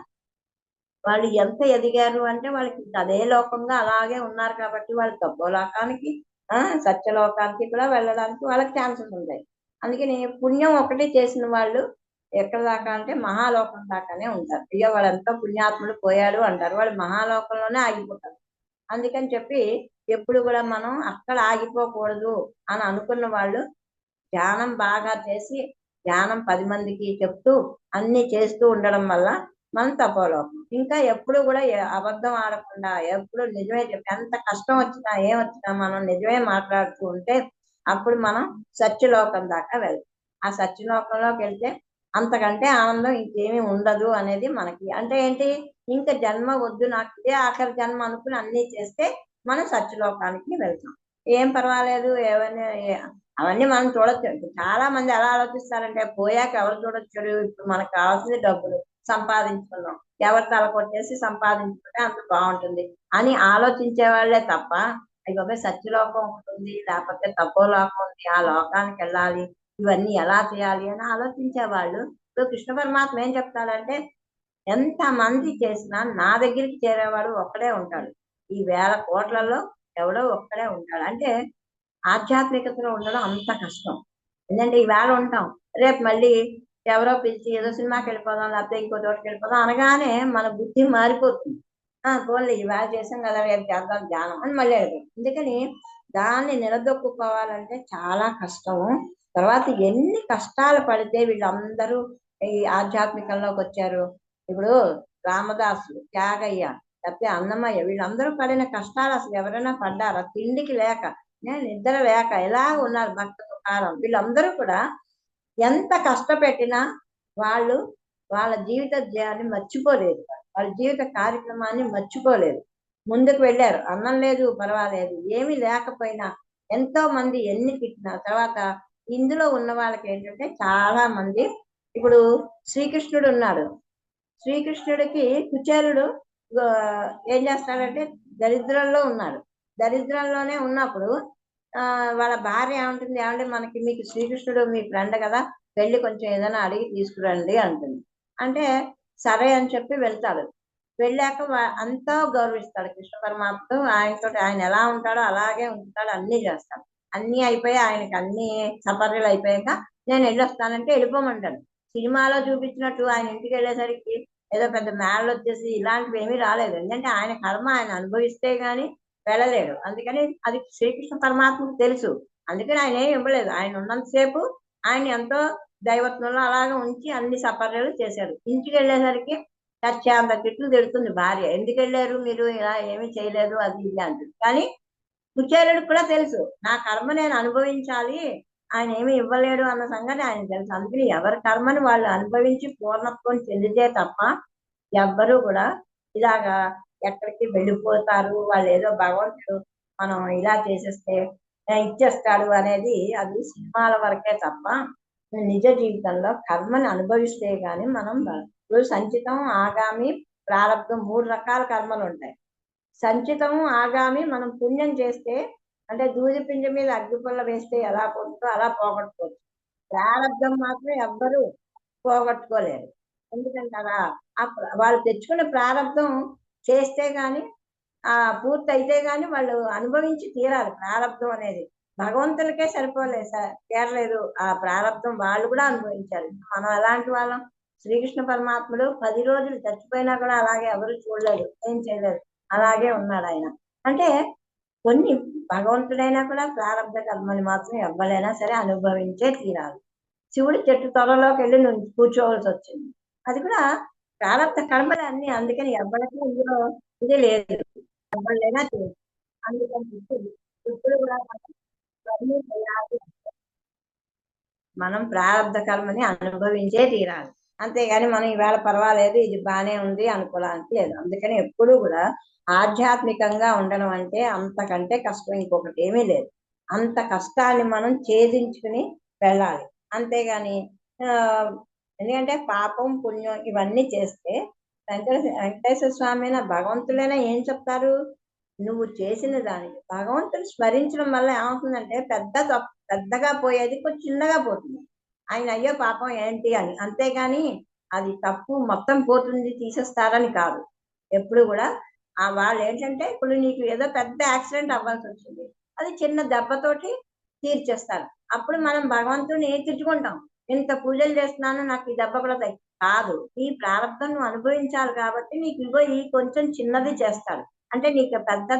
Speaker 2: వాళ్ళు ఎంత ఎదిగారు అంటే వాళ్ళకి అదే లోకంగా అలాగే ఉన్నారు కాబట్టి వాళ్ళు తపోలోకానికి, సత్యలోకానికి కూడా వెళ్ళడానికి వాళ్ళకి ఛాన్సెస్ ఉంటాయి. అందుకని పుణ్యం ఒకటి చేసిన వాళ్ళు ఎక్కడ దాకా అంటే మహాలోకం దాకానే ఉంటారు. అయ్యో వాళ్ళు ఎంతో పుణ్యాత్ముడు పోయాడు అంటారు, వాళ్ళు మహాలోకంలోనే ఆగిపోతారు. అందుకని చెప్పి ఎప్పుడు కూడా మనం అక్కడ ఆగిపోకూడదు అని అనుకున్న వాళ్ళు ధ్యానం బాగా చేసి, ధ్యానం 10 మందికి చెప్తూ అన్ని చేస్తూ ఉండడం వల్ల మనం తపోలోకం. ఇంకా ఎప్పుడు కూడా అబద్ధం ఆడకుండా ఎప్పుడు నిజమే చెప్పి, ఎంత కష్టం వచ్చినా ఏం వచ్చినా మనం నిజమే మాట్లాడుతూ ఉంటే అప్పుడు మనం సత్యలోకం దాకా వెళ్తాం. ఆ సత్యలోకంలోకి వెళ్తే అంతకంటే ఆనందం ఇంకేమీ ఉండదు అనేది మనకి. అంటే ఏంటి, ఇంకా జన్మ వద్దు, నాకు ఇదే ఆఖరి జన్మ అనుకుని అన్నీ చేస్తే మనం సత్యలోకానికి వెళ్తాం. ఏం పర్వాలేదు, అవన్నీ మనం చూడొచ్చు. చాలా మంది ఎలా ఆలోచిస్తారంటే, పోయాక ఎవరు చూడొచ్చు, ఇప్పుడు మనకు కావాల్సింది డబ్బులు సంపాదించుకున్నాం, ఎవరి తల కొట్టేసి సంపాదించుకుంటే అంత బాగుంటుంది అని ఆలోచించే వాళ్ళే తప్ప, అయ్యో సత్యలోకం ఒకటి ఉంది, లేకపోతే తపోలోకం ఉంది, ఆ లోకానికి వెళ్ళాలి, ఇవన్నీ ఎలా చేయాలి అని ఆలోచించే వాళ్ళు. ఇప్పుడు కృష్ణ పరమాత్మ ఏం చెప్తాడంటే, ఎంత మంది చేసినా నా దగ్గరికి చేరేవాడు ఒక్కడే ఉంటాడు, ఈ వేల కోట్లలో ఎవడో ఒక్కడే ఉంటాడు. అంటే ఆధ్యాత్మికతలో ఉండడం అంత కష్టం. ఎందుకంటే ఈవేళ ఉంటాం, రేపు మళ్ళీ ఎవరో పిలిచి ఏదో సినిమాకి వెళ్ళిపోదాం, లేకపోతే ఇంకో చోటుకి వెళ్ళిపోదాం అనగానే మన బుద్ధి మారిపోతుంది. పోన్లే ఈవేళ చేసాం కదా, రేపు చేద్దాం ధ్యానం అని మళ్ళీ వెళ్ళిపోతుంది. అందుకని దాన్ని నిలదొక్కుకోవాలంటే చాలా కష్టము. తర్వాత ఎన్ని కష్టాలు పడితే వీళ్ళందరూ ఈ ఆధ్యాత్మికంలోకి వచ్చారు. ఇప్పుడు రామదాసు, త్యాగయ్య, లేకపోతే అన్నమయ్య, వీళ్ళందరూ పడిన కష్టాలు అసలు ఎవరైనా పడ్డారా? తిండికి లేక, నిద్ర లేక ఎలా ఉన్నారు. భక్త తుకారం, వీళ్ళందరూ కూడా ఎంత కష్టపెట్టినా వాళ్ళు వాళ్ళ జీవిత ధ్యాన్ని మర్చిపోలేదు, వాళ్ళ జీవిత కార్యక్రమాన్ని మర్చిపోలేదు, ముందుకు వెళ్ళారు. అన్నం లేదు పర్వాలేదు, ఏమీ లేకపోయినా ఎంతో మంది ఎన్ని తిట్టిన తర్వాత ఇందులో ఉన్న వాళ్ళకి ఏంటంటే చాలా మంది, ఇప్పుడు శ్రీకృష్ణుడు ఉన్నాడు, శ్రీకృష్ణుడికి కుచేలుడు ఏం చేస్తాడంటే దరిద్రంలో ఉన్నాడు. దరిద్రంలోనే ఉన్నప్పుడు వాళ్ళ భార్య ఏమంటుంది, ఏమంటే మనకి మీకు శ్రీకృష్ణుడు మీ ఫ్రెండ్ కదా, వెళ్ళి కొంచెం ఏదైనా అడిగి తీసుకురండి అంటుంది. అంటే సరే అని చెప్పి వెళ్తాడు. వెళ్ళాక అంతా గౌరవిస్తాడు కృష్ణ పరమాత్మ. ఆయనతో ఆయన ఎలా ఉంటాడో అలాగే ఉంటాడు, అన్ని చేస్తాడు. అన్ని అయిపోయి ఆయనకి అన్ని సపర్యలు అయిపోయాక నేను వెళ్ళొస్తానంటే వెళ్ళిపోమంటాడు. సినిమాలో చూపించినట్టు ఆయన ఇంటికి వెళ్ళేసరికి ఏదో పెద్ద మేడలు వచ్చేసి ఇలాంటివి ఏమీ రాలేదు. ఎందుకంటే ఆయన కర్మ ఆయన అనుభవిస్తే గాని వెళ్ళలేడు. అందుకని అది శ్రీకృష్ణ పరమాత్మకు తెలుసు. అందుకని ఆయన ఏమి ఇవ్వలేదు. ఆయన ఉన్నంతసేపు ఆయన ఎంతో దైవత్వంలో అలాగే ఉంచి అన్ని సపర్యలు చేశాడు. ఇంటికి వెళ్ళేసరికి అంత తిట్లు తిడుతుంది భార్య, ఎందుకు వెళ్ళారు మీరు, ఇలా ఏమీ చేయలేదు, అది ఇది అంటుంది. కానీ కుచేలుడికి కూడా తెలుసు, నా కర్మ నేను అనుభవించాలి, ఆయన ఏమి ఇవ్వలేడు అన్న సంగతి ఆయన తెలుసు. అందుకని ఎవరి కర్మని వాళ్ళు అనుభవించి పూర్ణత్వం చెందితే తప్ప ఎవ్వరూ కూడా ఇలాగా ఎక్కడికి వెళ్ళిపోతారు, వాళ్ళు ఏదో భగవంతుడు మనం ఇలా చేసేస్తే ఇచ్చేస్తాడు అనేది అది సినిమాల వరకే తప్ప నిజ జీవితంలో కర్మని అనుభవిస్తే గాని మనం ఇప్పుడు సంచితం, ఆగామి, ప్రారంభం, 3 రకాల కర్మలు ఉంటాయి. సంచితం, ఆగామి మనం పుణ్యం చేస్తే, అంటే దూది పింజ మీద అగ్గిపుల్ల వేస్తే ఎలా పోతుందో అలా పోగొట్టుకోవచ్చు. ప్రారంభం మాత్రం ఎవ్వరూ పోగొట్టుకోలేరు. ఎందుకంటే అలా వాళ్ళు తెచ్చుకున్న ప్రారంభం చేస్తే గాని పూర్తి అయితే గాని వాళ్ళు అనుభవించి తీరాలి. ప్రారంభం అనేది భగవంతులకే తీరలేదు ఆ ప్రారంభం, వాళ్ళు కూడా అనుభవించాలి. మనం ఎలాంటి వాళ్ళం, శ్రీకృష్ణ పరమాత్ముడు 10 రోజులు చచ్చిపోయినా కూడా అలాగే ఎవరు చూడలేదు, ఏం చేయలేదు, అలాగే ఉన్నాడు ఆయన. అంటే కొన్ని భగవంతుడైనా కూడా ప్రారంభ కర్మని మాత్రం ఎవ్వరైనా సరే అనుభవించే తీరాలి. శివుడు చెట్టు త్వరలోకి వెళ్ళి నువ్వు కూర్చోవలసి వచ్చింది, అది కూడా ప్రారంభ కర్మలే అన్ని. అందుకని ఎవ్వరికి ఇందులో ఇది లేదు, ఎవ్వరైనా చేయదు. అందుకని ఇప్పుడు కూడా మనం ప్రారంభ కర్మని అనుభవించే తీరాలి. అంతేగాని మనం ఈవేళ పర్వాలేదు, ఇది బానే ఉంది అనుకోవడానికి లేదు. అందుకని ఎప్పుడు కూడా ఆధ్యాత్మికంగా ఉండడం అంటే అంతకంటే కష్టం ఇంకొకటి ఏమీ లేదు. అంత కష్టాన్ని మనం ఛేదించుకుని వెళ్ళాలి. అంతేగాని ఎందుకంటే పాపం పుణ్యం ఇవన్నీ చేస్తే వెంకటేశ్వర స్వామి భగవంతులైనా ఏం చెప్తారు, నువ్వు చేసిన దానికి భగవంతుని స్మరించడం వల్ల ఏమవుతుందంటే పెద్దగా పోయేది కొంచెం చిన్నగా పోతుంది. ఆయన అయ్యో పాపం ఏంటి అని, అంతేగాని అది తప్పు మొత్తం పోతుంది తీసేస్తారని కాదు. ఎప్పుడు కూడా వాళ్ళు ఏంటంటే, ఇప్పుడు నీకు ఏదో పెద్ద యాక్సిడెంట్ అవ్వాల్సి వచ్చింది, అది చిన్న దెబ్బతోటి తీర్చేస్తారు. అప్పుడు మనం భగవంతుని తిట్టుకుంటాం, ఇంత పూజలు చేస్తున్నాను నాకు ఈ దెబ్బ కూడా కాదు, ఈ ప్రారంభం నువ్వు అనుభవించాలి కాబట్టి నీకు ఇగో ఈ కొంచెం చిన్నది చేస్తాడు, అంటే నీకు పెద్ద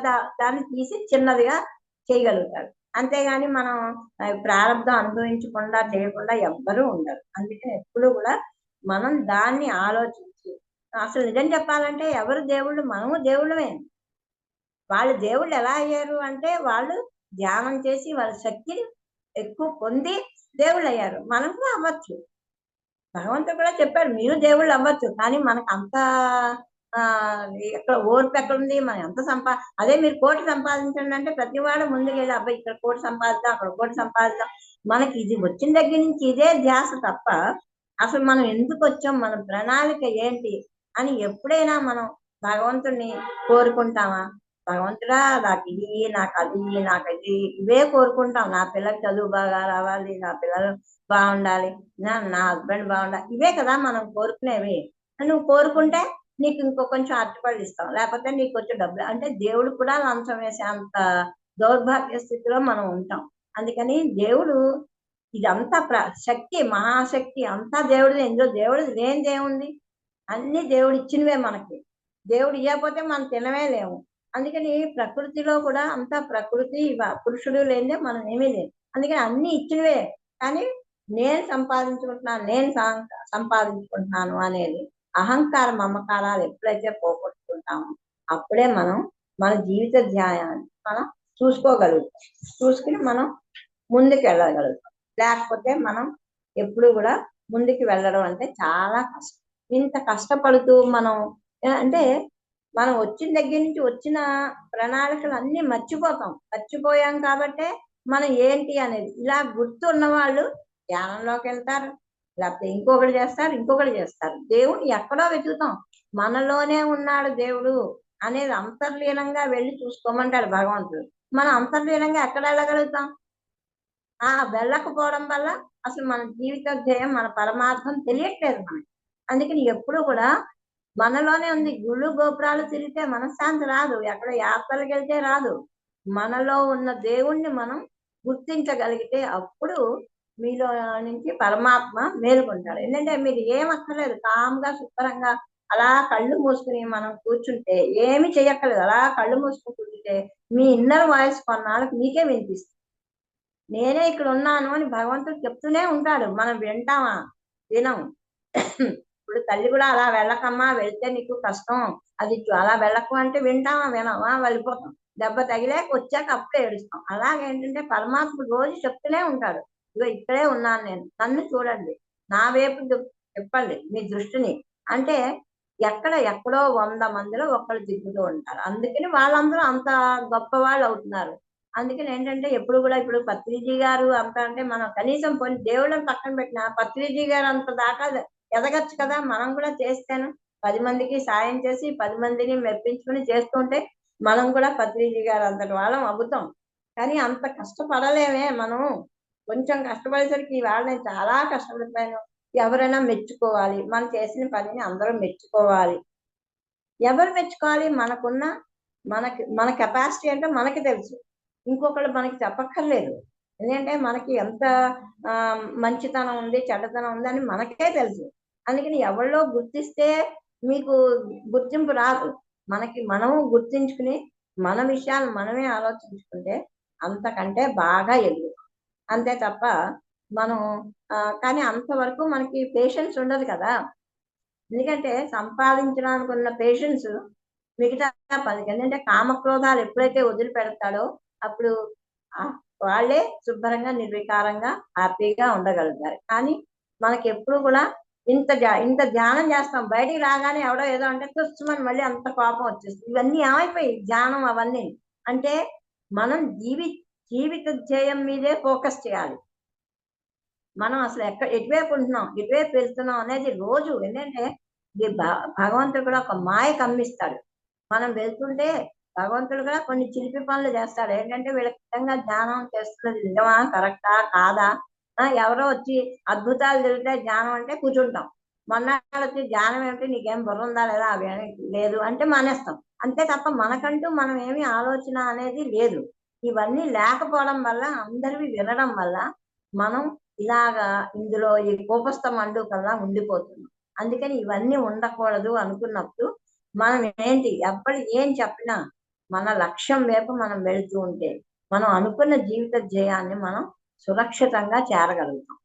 Speaker 2: దాన్ని తీసి చిన్నదిగా చేయగలుగుతాడు. అంతేగాని మనం ప్రారంభం అనుభవించకుండా చేయకుండా ఎవ్వరూ ఉండరు. అందుకని ఎప్పుడు కూడా మనం దాన్ని ఆలోచించి, అసలు నిజం చెప్పాలంటే ఎవరు దేవుళ్ళు, మనము దేవుళ్ళమే. వాళ్ళు దేవుళ్ళు ఎలా అయ్యారు అంటే వాళ్ళు ధ్యానం చేసి వాళ్ళ శక్తిని ఎక్కువ పొంది దేవుళ్ళు అయ్యారు. మనం కూడా అవ్వచ్చు. భగవంతుడు కూడా చెప్పాడు మీరు దేవుళ్ళు అవ్వచ్చు, కానీ మనకు అంత ఆ ఎక్కడ ఓర్పు ఎక్కడుంది, మనం ఎంత అదే మీరు కోటి సంపాదించండి అంటే ప్రతి వాడు ముందుకెళ్ళి అబ్బాయి ఇక్కడ కోటి సంపాదిద్దాం, అక్కడ కోటి సంపాదిద్దాం. మనకి ఇది వచ్చిన దగ్గర నుంచి ఇదే ధ్యాస తప్ప అసలు మనం ఎందుకు వచ్చాం, మన ప్రణాళిక ఏంటి అని ఎప్పుడైనా మనం భగవంతుడిని కోరుకుంటామా? భగవంతుడా నాకు ఇది, నాకు అది, నాకు అది, ఇవే కోరుకుంటాం. నా పిల్లకి చదువు బాగా రావాలి, నా పిల్లలు బాగుండాలి, నా హస్బెండ్ బాగుండాలి, ఇవే కదా మనం కోరుకునేవి. నువ్వు కోరుకుంటే నీకు ఇంకో కొంచెం అరటిపళ్ళు ఇస్తాం, లేకపోతే నీకు కొంచెం డబ్బులు, అంటే దేవుడు కూడా లంచం వేసే అంత దౌర్భాగ్య స్థితిలో మనం ఉంటాం. అందుకని దేవుడు ఇదంతా శక్తి, మహాశక్తి అంతా దేవుడిది. ఎందులో దేవుడిది లేని దేవుంది? అన్ని దేవుడు ఇచ్చినవే మనకి. దేవుడు ఇవ్వకపోతే మనం తినవే లేము. అందుకని ప్రకృతిలో కూడా అంతా ప్రకృతి, పురుషుడు లేనిదే మనం ఏమీ లేదు. అందుకని అన్ని ఇచ్చినవే. కానీ నేను సంపాదించుకుంటున్నాను, నేను సంపాదించుకుంటున్నాను అనేది అహంకార మమకారాలు ఎప్పుడైతే పోగొట్టుకుంటామో అప్పుడే మనం మన జీవిత ధ్యాయాన్ని మనం చూసుకోగలుగుతాం. చూసుకుని మనం ముందుకు వెళ్ళగలుగుతాం. లేకపోతే మనం ఎప్పుడు కూడా ముందుకు వెళ్ళడం అంటే చాలా కష్టం. ఇంత కష్టపడుతూ మనం అంటే మనం వచ్చిన దగ్గర నుంచి వచ్చిన ప్రణాళికలు అన్ని మర్చిపోయాం కాబట్టే మనం ఏంటి అనేది ఇలా గుర్తున్న వాళ్ళు ధ్యానంలోకి వెళ్తారు, లేకపోతే ఇంకొకటి చేస్తారు. దేవుని ఎక్కడో వెతుకుతాం, మనలోనే ఉన్నాడు దేవుడు అనేది అంతర్లీనంగా వెళ్ళి చూసుకోమంటాడు భగవంతుడు. మనం అంతర్లీనంగా ఎక్కడ వెళ్ళగలుగుతాం? వెళ్ళకపోవడం వల్ల అసలు మన జీవిత ధ్యేయం, మన పరమార్థం తెలియట్లేదు మనకి. అందుకని ఎప్పుడు కూడా మనలోనే ఉంది. గుళ్ళు గోపురాలు తిరిగితే మనశ్శాంతి రాదు, ఎక్కడ యాత్రలకు వెళ్తే రాదు. మనలో ఉన్న దేవుణ్ణి మనం గుర్తించగలిగితే అప్పుడు మీలో నుంచి పరమాత్మ మేలుకుంటాడు. ఎందుకంటే మీరు ఏం అక్కర్లేదు, కామ్గా శుభ్రంగా అలా కళ్ళు మూసుకుని మనం కూర్చుంటే ఏమి చెయ్యక్కర్లేదు. అలా కళ్ళు మూసుకుని కూర్చుంటే మీ ఇన్నర్ వాయిస్ కొన్నాళ్ళకి మీకే వినిపిస్తుంది. నేనే ఇక్కడ ఉన్నాను అని భగవంతుడు చెప్తూనే ఉంటాడు. మనం వింటామా? వినం. ఇప్పుడు తల్లి కూడా అలా వెళ్ళకమ్మా, వెళ్తే నీకు కష్టం, అది అలా వెళ్ళకు అంటే వింటామా? వినమా? వెళ్ళిపోతాం. దెబ్బ తగిలాక వచ్చాక అప్పుడే ఏడుస్తాం. అలాగేంటంటే పరమాత్ముడు రోజు చెప్తూనే ఉంటాడు, ఇగో ఇక్కడే ఉన్నాను నేను, నన్ను చూడండి, నా వైపు చెప్పండి మీ దృష్టిని అంటే. ఎక్కడో 100 మందిలో ఒక్కళ్ళు దిగుతూ ఉంటారు. అందుకని వాళ్ళందరూ అంత గొప్ప వాళ్ళు అవుతున్నారు. అందుకని ఏంటంటే ఎప్పుడు కూడా ఇప్పుడు పత్రిజీ గారు అంత అంటే మనం కనీసం కొన్ని దేవుళ్ళని పక్కన పెట్టిన పత్రిజీ గారు అంత దాకా ఎదగచ్చు కదా. మనం కూడా చేస్తాను 10 మందికి సాయం చేసి 10 మందిని మెప్పించుకుని చేస్తుంటే మనం కూడా పత్రిజీ గారు అంతటి వాళ్ళం అవుతాం. కానీ అంత కష్టపడలేమే మనం. కొంచెం కష్టపడేసరికి ఇవాళ నేను చాలా కష్టపడిపోయాను, ఎవరైనా మెచ్చుకోవాలి, మనం చేసిన పనిని అందరూ మెచ్చుకోవాలి. ఎవరు మెచ్చుకోవాలి? మన కెపాసిటీ ఏంటో మనకి తెలుసు, ఇంకొకళ్ళు మనకి చెప్పక్కర్లేదు. ఎందుకంటే మనకి ఎంత మంచితనం ఉంది, చెడ్డతనం ఉంది అని మనకే తెలుసు. అందుకని ఎవరిలో గుర్తిస్తే మీకు గుర్తింపు రాదు. మనకి మనము గుర్తించుకుని మన విషయాలు మనమే ఆలోచించుకుంటే అంతకంటే బాగా ఎదుగుతాం. అంతే తప్ప మనం కానీ అంతవరకు మనకి పేషెన్స్ ఉండదు కదా. ఎందుకంటే సంపాదించడానికి ఉన్న పేషెన్స్ మిగతా పనికి. ఎందుకంటే కామక్రోధాలు ఎప్పుడైతే వదిలిపెడతాడో అప్పుడు వాళ్ళే శుభ్రంగా నిర్వికారంగా హ్యాపీగా ఉండగలుగుతారు. కానీ మనకి ఎప్పుడు కూడా ఇంత ధ్యానం చేస్తాం, బయటికి రాగానే ఎవడో ఏదో అంటే తుచ్చమని మళ్ళీ అంత కోపం వచ్చేస్తుంది. ఇవన్నీ ఏమైపోయి ధ్యానం అవన్నీ అంటే మనం జీవిత ధ్యేయం మీదే ఫోకస్ చేయాలి. మనం అసలు ఎటువైపు ఉంటున్నాం, ఎటువైపు వెళ్తున్నాం అనేది రోజు. ఏంటంటే భగవంతుడు కూడా ఒక మాయ కమ్మిస్తాడు. మనం వెళ్తుంటే భగవంతుడు కూడా కొన్ని చిలిపి పనులు చేస్తాడు. ఏంటంటే వీళ్ళకి నిజంగా ధ్యానం చేస్తున్నది నిజమా, కరెక్టా, కాదా? ఎవరో వచ్చి అద్భుతాలు జరిగితే ధ్యానం అంటే కూర్చుంటాం. మొన్నాడు వచ్చి ధ్యానం ఏమిటి, నీకేం బుర్ర ఉందా లేదా, అవి లేదు అంటే మానేస్తాం. అంతే తప్ప మనకంటూ మనం ఏమి ఆలోచన అనేది లేదు. ఇవన్నీ లేకపోవడం వల్ల, అందరివి వినడం వల్ల మనం ఇలాగా ఇందులో ఈ కోపస్థ మండు కల్లా ఉండిపోతున్నాం. అందుకని ఇవన్నీ ఉండకూడదు అనుకున్నప్పుడు మనం ఏంటి ఎప్పటి ఏం చెప్పినా మన లక్ష్యం వైపు మనం వెళుతూ ఉంటే మనం అనుకున్న జీవిత ధ్యేయాన్ని మనం సురక్షితంగా చేరగలుగుతాం.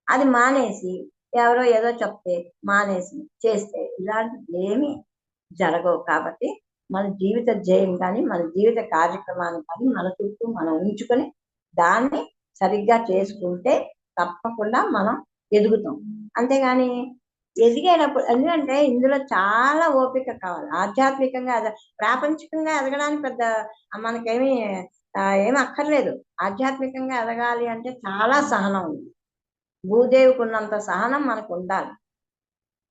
Speaker 2: అది మానేసి ఎవరో ఏదో చెప్తే మానేసి చేస్తే ఇలాంటివి ఏమీ జరగవు. కాబట్టి మన జీవిత ధ్యేయం కానీ మన జీవిత కార్యక్రమాన్ని కానీ మన చుట్టూ మనం ఉంచుకొని దాన్ని సరిగ్గా చేసుకుంటే తప్పకుండా మనం ఎదుగుతాం. అంతేగాని ఎదిగేటప్పుడు ఎందుకంటే ఇందులో చాలా ఓపిక కావాలి. ఆధ్యాత్మికంగా ప్రాపంచికంగా ఎదగడానికి పెద్ద మనకేమి ఏమి అక్కర్లేదు. ఆధ్యాత్మికంగా ఎదగాలి అంటే చాలా సహనం ఉంది. భూదేవికి ఉన్నంత సహనం మనకు ఉండాలి.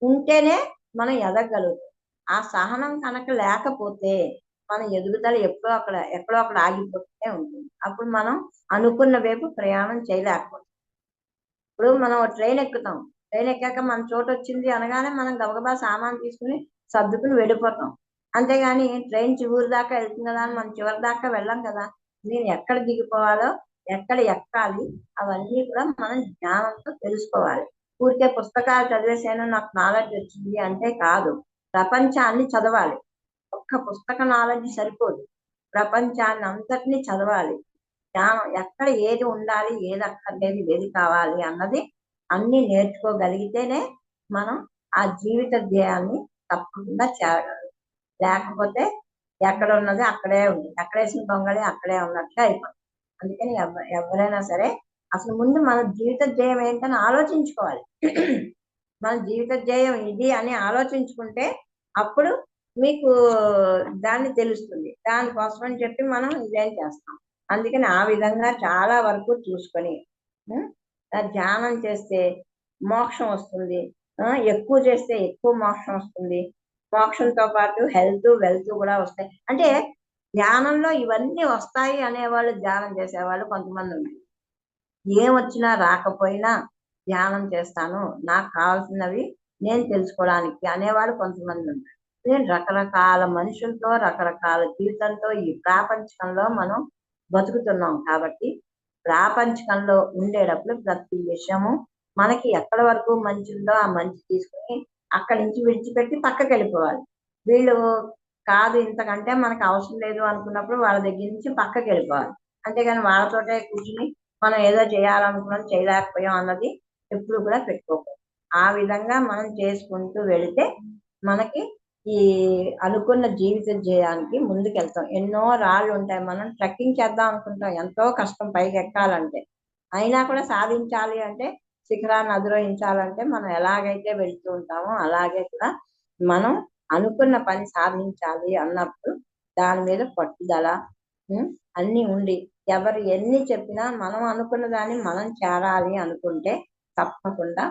Speaker 2: ఉంటేనే మనం ఎదగలుగుతాం. ఆ సహనం కనుక లేకపోతే మన ఎదుగుదల ఎక్కడో అక్కడ ఆగిపోతూనే ఉంటుంది. అప్పుడు మనం అనుకున్న వైపు ప్రయాణం చేయలేకపోతాం. ఇప్పుడు మనం ట్రైన్ ఎక్కుతాం. ట్రైన్ ఎక్కాక మన చోటు వచ్చింది అనగానే మనం గబగబా సామాను తీసుకుని సర్దుకుని వెళ్ళిపోతాం. అంతేగాని ట్రైన్ చివరి దాకా వెళ్తుంది కదా అని మనం చివరి దాకా వెళ్ళం కదా. నేను ఎక్కడ దిగిపోవాలో, ఎక్కడ ఎక్కాలి అవన్నీ కూడా మనం జ్ఞానంతో తెలుసుకోవాలి. ఊరికే పుస్తకాలు చదివేసాను నాకు నాలెడ్జ్ వచ్చింది అంటే కాదు. ప్రపంచాన్ని చదవాలి. ఒక్క పుస్తక నాలెడ్జ్ సరిపోదు. ప్రపంచాన్ని అంతటినీ చదవాలి. జ్ఞానం ఎక్కడ ఏది ఉండాలి, ఏది అక్కర్లేదు, ఏది కావాలి అన్నది అన్ని నేర్చుకోగలిగితేనే మనం ఆ జీవిత ధ్యేయాన్ని తప్పకుండా చేరగలం. లేకపోతే ఎక్కడ ఉన్నది అక్కడే ఉంది, ఎక్కడేసిన దొంగలి అక్కడే ఉన్నట్లే అయిపోతుంది. అందుకని ఎవరైనా సరే అసలు ముందు మన జీవిత ధ్యేయం ఏంటని ఆలోచించుకోవాలి. మన జీవిత ధ్యేయం ఇది అని ఆలోచించుకుంటే అప్పుడు మీకు దాన్ని తెలుస్తుంది. దానికోసం అని చెప్పి మనం ఇదేం చేస్తాం. అందుకని ఆ విధంగా చాలా వరకు చూసుకొని ధ్యానం చేస్తే మోక్షం వస్తుంది. ఎక్కువ చేస్తే ఎక్కువ మోక్షం వస్తుంది. మోక్షంతో పాటు హెల్త్ వెల్త్ కూడా వస్తాయి. అంటే ధ్యానంలో ఇవన్నీ వస్తాయి అనేవాళ్ళు, ధ్యానం చేసేవాళ్ళు కొంతమంది ఉన్నారు. ఏమొచ్చినా రాకపోయినా ధ్యానం చేస్తాను, నాకు కావాల్సినవి నేను తెలుసుకోవడానికి అనేవాళ్ళు కొంతమంది ఉన్నారు. నేను రకరకాల మనుషులతో రకరకాల జీవితంతో ఈ ప్రాపంచకంలో మనం బతుకుతున్నాం కాబట్టి ప్రాపంచకంలో ఉండేటప్పుడు ప్రతి విషయము మనకి ఎక్కడి వరకు మంచి ఉందో ఆ మంచి తీసుకుని అక్కడి నుంచి విడిచిపెట్టి పక్కకి వెళ్ళిపోవాలి. వీళ్ళు కాదు ఇంతకంటే మనకు అవసరం లేదు అనుకున్నప్పుడు వాళ్ళ దగ్గర నుంచి పక్కకి వెళ్ళిపోవాలి. అంతేగాని వాళ్ళతోటే కూర్చుని మనం ఏదో చేయాలనుకున్నాం చేయలేకపోయాం అన్నది ఎప్పుడు కూడా పెట్టుకోకూడదు. ఆ విధంగా మనం చేసుకుంటూ వెళితే మనకి ఈ అనుకున్న జీవిత ధ్యేయానికి ముందుకెళ్తాం. ఎన్నో రాళ్ళు ఉంటాయి. మనం ట్రెక్కింగ్ చేద్దాం అనుకుంటాం, ఎంతో కష్టం పైకి ఎక్కాలంటే. అయినా కూడా సాధించాలి అంటే, శిఖరాన్ని అధిరోహించాలంటే మనం ఎలాగైతే వెళ్తూ ఉంటామో అలాగే కూడా మనం అనుకున్న పని సాధించాలి అన్నప్పుడు దాని మీద పట్టుదల అన్ని ఉండి ఎవరు ఎన్ని చెప్పినా మనం అనుకున్న దాన్ని మనం చేరాలి అనుకుంటే తప్పకుండా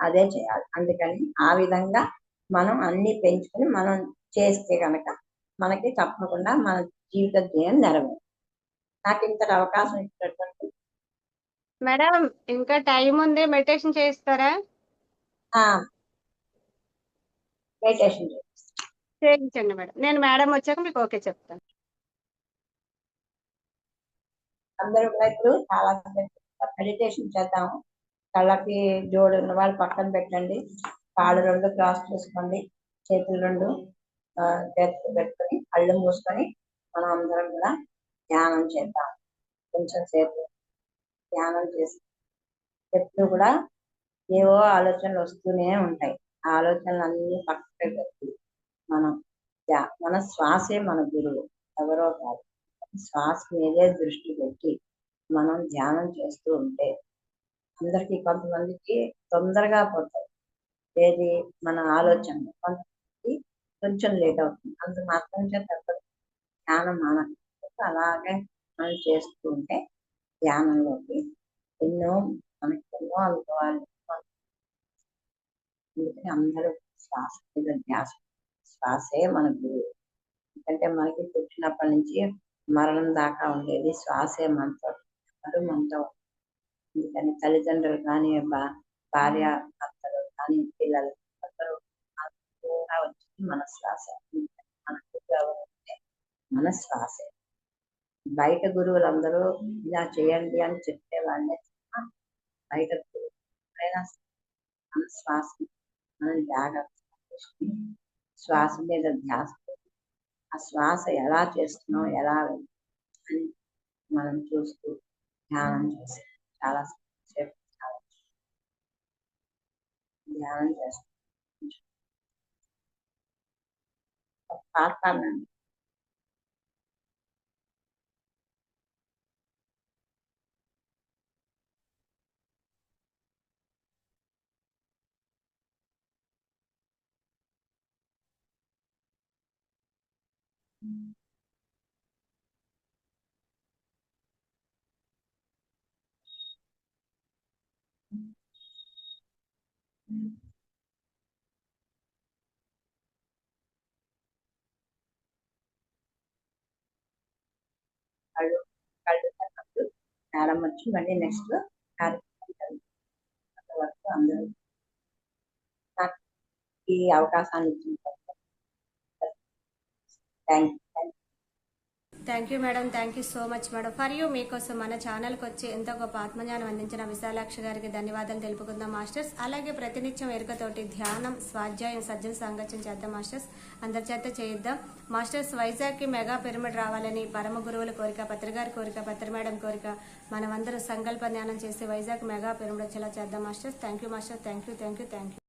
Speaker 2: అదే చేయాలి. అందుకని ఆ విధంగా మనం అన్ని పెంచుకొని మనం చేస్తే కనుక మనకి తప్పకుండా మన జీవిత ధ్యేయం నెరవేరు. నాకు ఇంత అవకాశం ఇచ్చినటువంటి
Speaker 1: మేడం ఇంకా టైం ఉంది, మెడిటేషన్ చేస్తారా?
Speaker 2: మెడిటేషన్
Speaker 1: చేయించండి మేడం. నేను మేడం వచ్చాక మీకు ఓకే చెప్తాను.
Speaker 2: అందరూ కూడా ఇప్పుడు చాలా మెడిటేషన్ చేద్దాము. కళ్ళకి జోడు ఉన్న వాళ్ళు పక్కన పెట్టండి. కాళ్ళు రెండు క్రాస్ చేసుకోండి. చేతులు రెండు చేతులు పెట్టుకొని కళ్ళు మూసుకొని మనం అందరం కూడా ధ్యానం చేద్దాం. కొంచెం సేపు ధ్యానం చేసి ఎప్పుడు కూడా ఏవో ఆలోచనలు వస్తూనే ఉంటాయి. ఆ ఆలోచనలు అన్ని పక్కకి పెట్టి మనం మన శ్వాసే మన గురువు, ఎవరో కాదు. శ్వాస మీదే దృష్టి పెట్టి మనం ధ్యానం చేస్తూ ఉంటే అందరికి కొంతమందికి తొందరగా పోతాయి ఏది మన ఆలోచనలు, కొంతమందికి కొంచెం లేట్ అవుతుంది. అంత మాత్రం చేత ధ్యానం అలాగే మనం చేస్తూ ఉంటే ధ్యానంలోకి ఎన్నో మనకి ఎన్నో అనుభవాలు. అందుకని అందరూ శ్వాస మీద ధ్యాస, శ్వాసే మన గురువు. ఎందుకంటే మనకి పుట్టినప్పటి నుంచి మరణం దాకా ఉండేది శ్వాసే మనతో, ఎవరు మనతో. అందుకని తల్లిదండ్రులు కానీ భార్య భర్తలు కానీ పిల్లలు అందరూ వచ్చింది మన శ్వాస. మనకు మన శ్వాసే. బయట గురువులందరూ ఇలా చేయండి అని చెప్పే వాళ్ళే బయట గురువు ఎవరైనా మన శ్వాస మనం జాగ్రత్తగా చేసుకుని శ్వాస మీద ధ్యాస, ఆ శ్వాస ఎలా చేస్తున్నాం ఎలా అని మనం చూస్తూ ధ్యానం చేసి చాలా సేపు ధ్యానం చేస్తాం. పాడతానండి. కళ్ళు కళ్ళు కట్టు మేడం వచ్చి మళ్ళీ నెక్స్ట్ కార్యక్రమం అంతవరకు అందరూ నాకు ఈ అవకాశాన్ని ఇచ్చిన thank you.
Speaker 1: Thank you madam, thank you so much madam. For you మీకోసం మన ఛానల్కి వచ్చి ఎంతో గొప్ప ఆత్మజ్ఞానం అందించిన విశాలాక్షి గారికి ధన్యవాదాలు తెలుపుకుందాం మాస్టర్స్. అలాగే ప్రతినిత్యం ఎరుకతోటి ధ్యానం, స్వాధ్యాయం, సజ్జన సాంగత్యం చేద్దాం మాస్టర్స్. అందరి చేత చేయిద్దాం మాస్టర్స్. వైజాగ్కి మెగా పిరమిడ్ రావాలని పరమ గురువుల కోరిక, పత్రిగారి కోరిక, పత్రి మేడం కోరిక. మనమందరూ సంకల్ప ధ్యానం చేసి వైజాగ్ మెగా పిరమిడ్ వచ్చేలా చేద్దాం masters. Thank you masters. Thank you.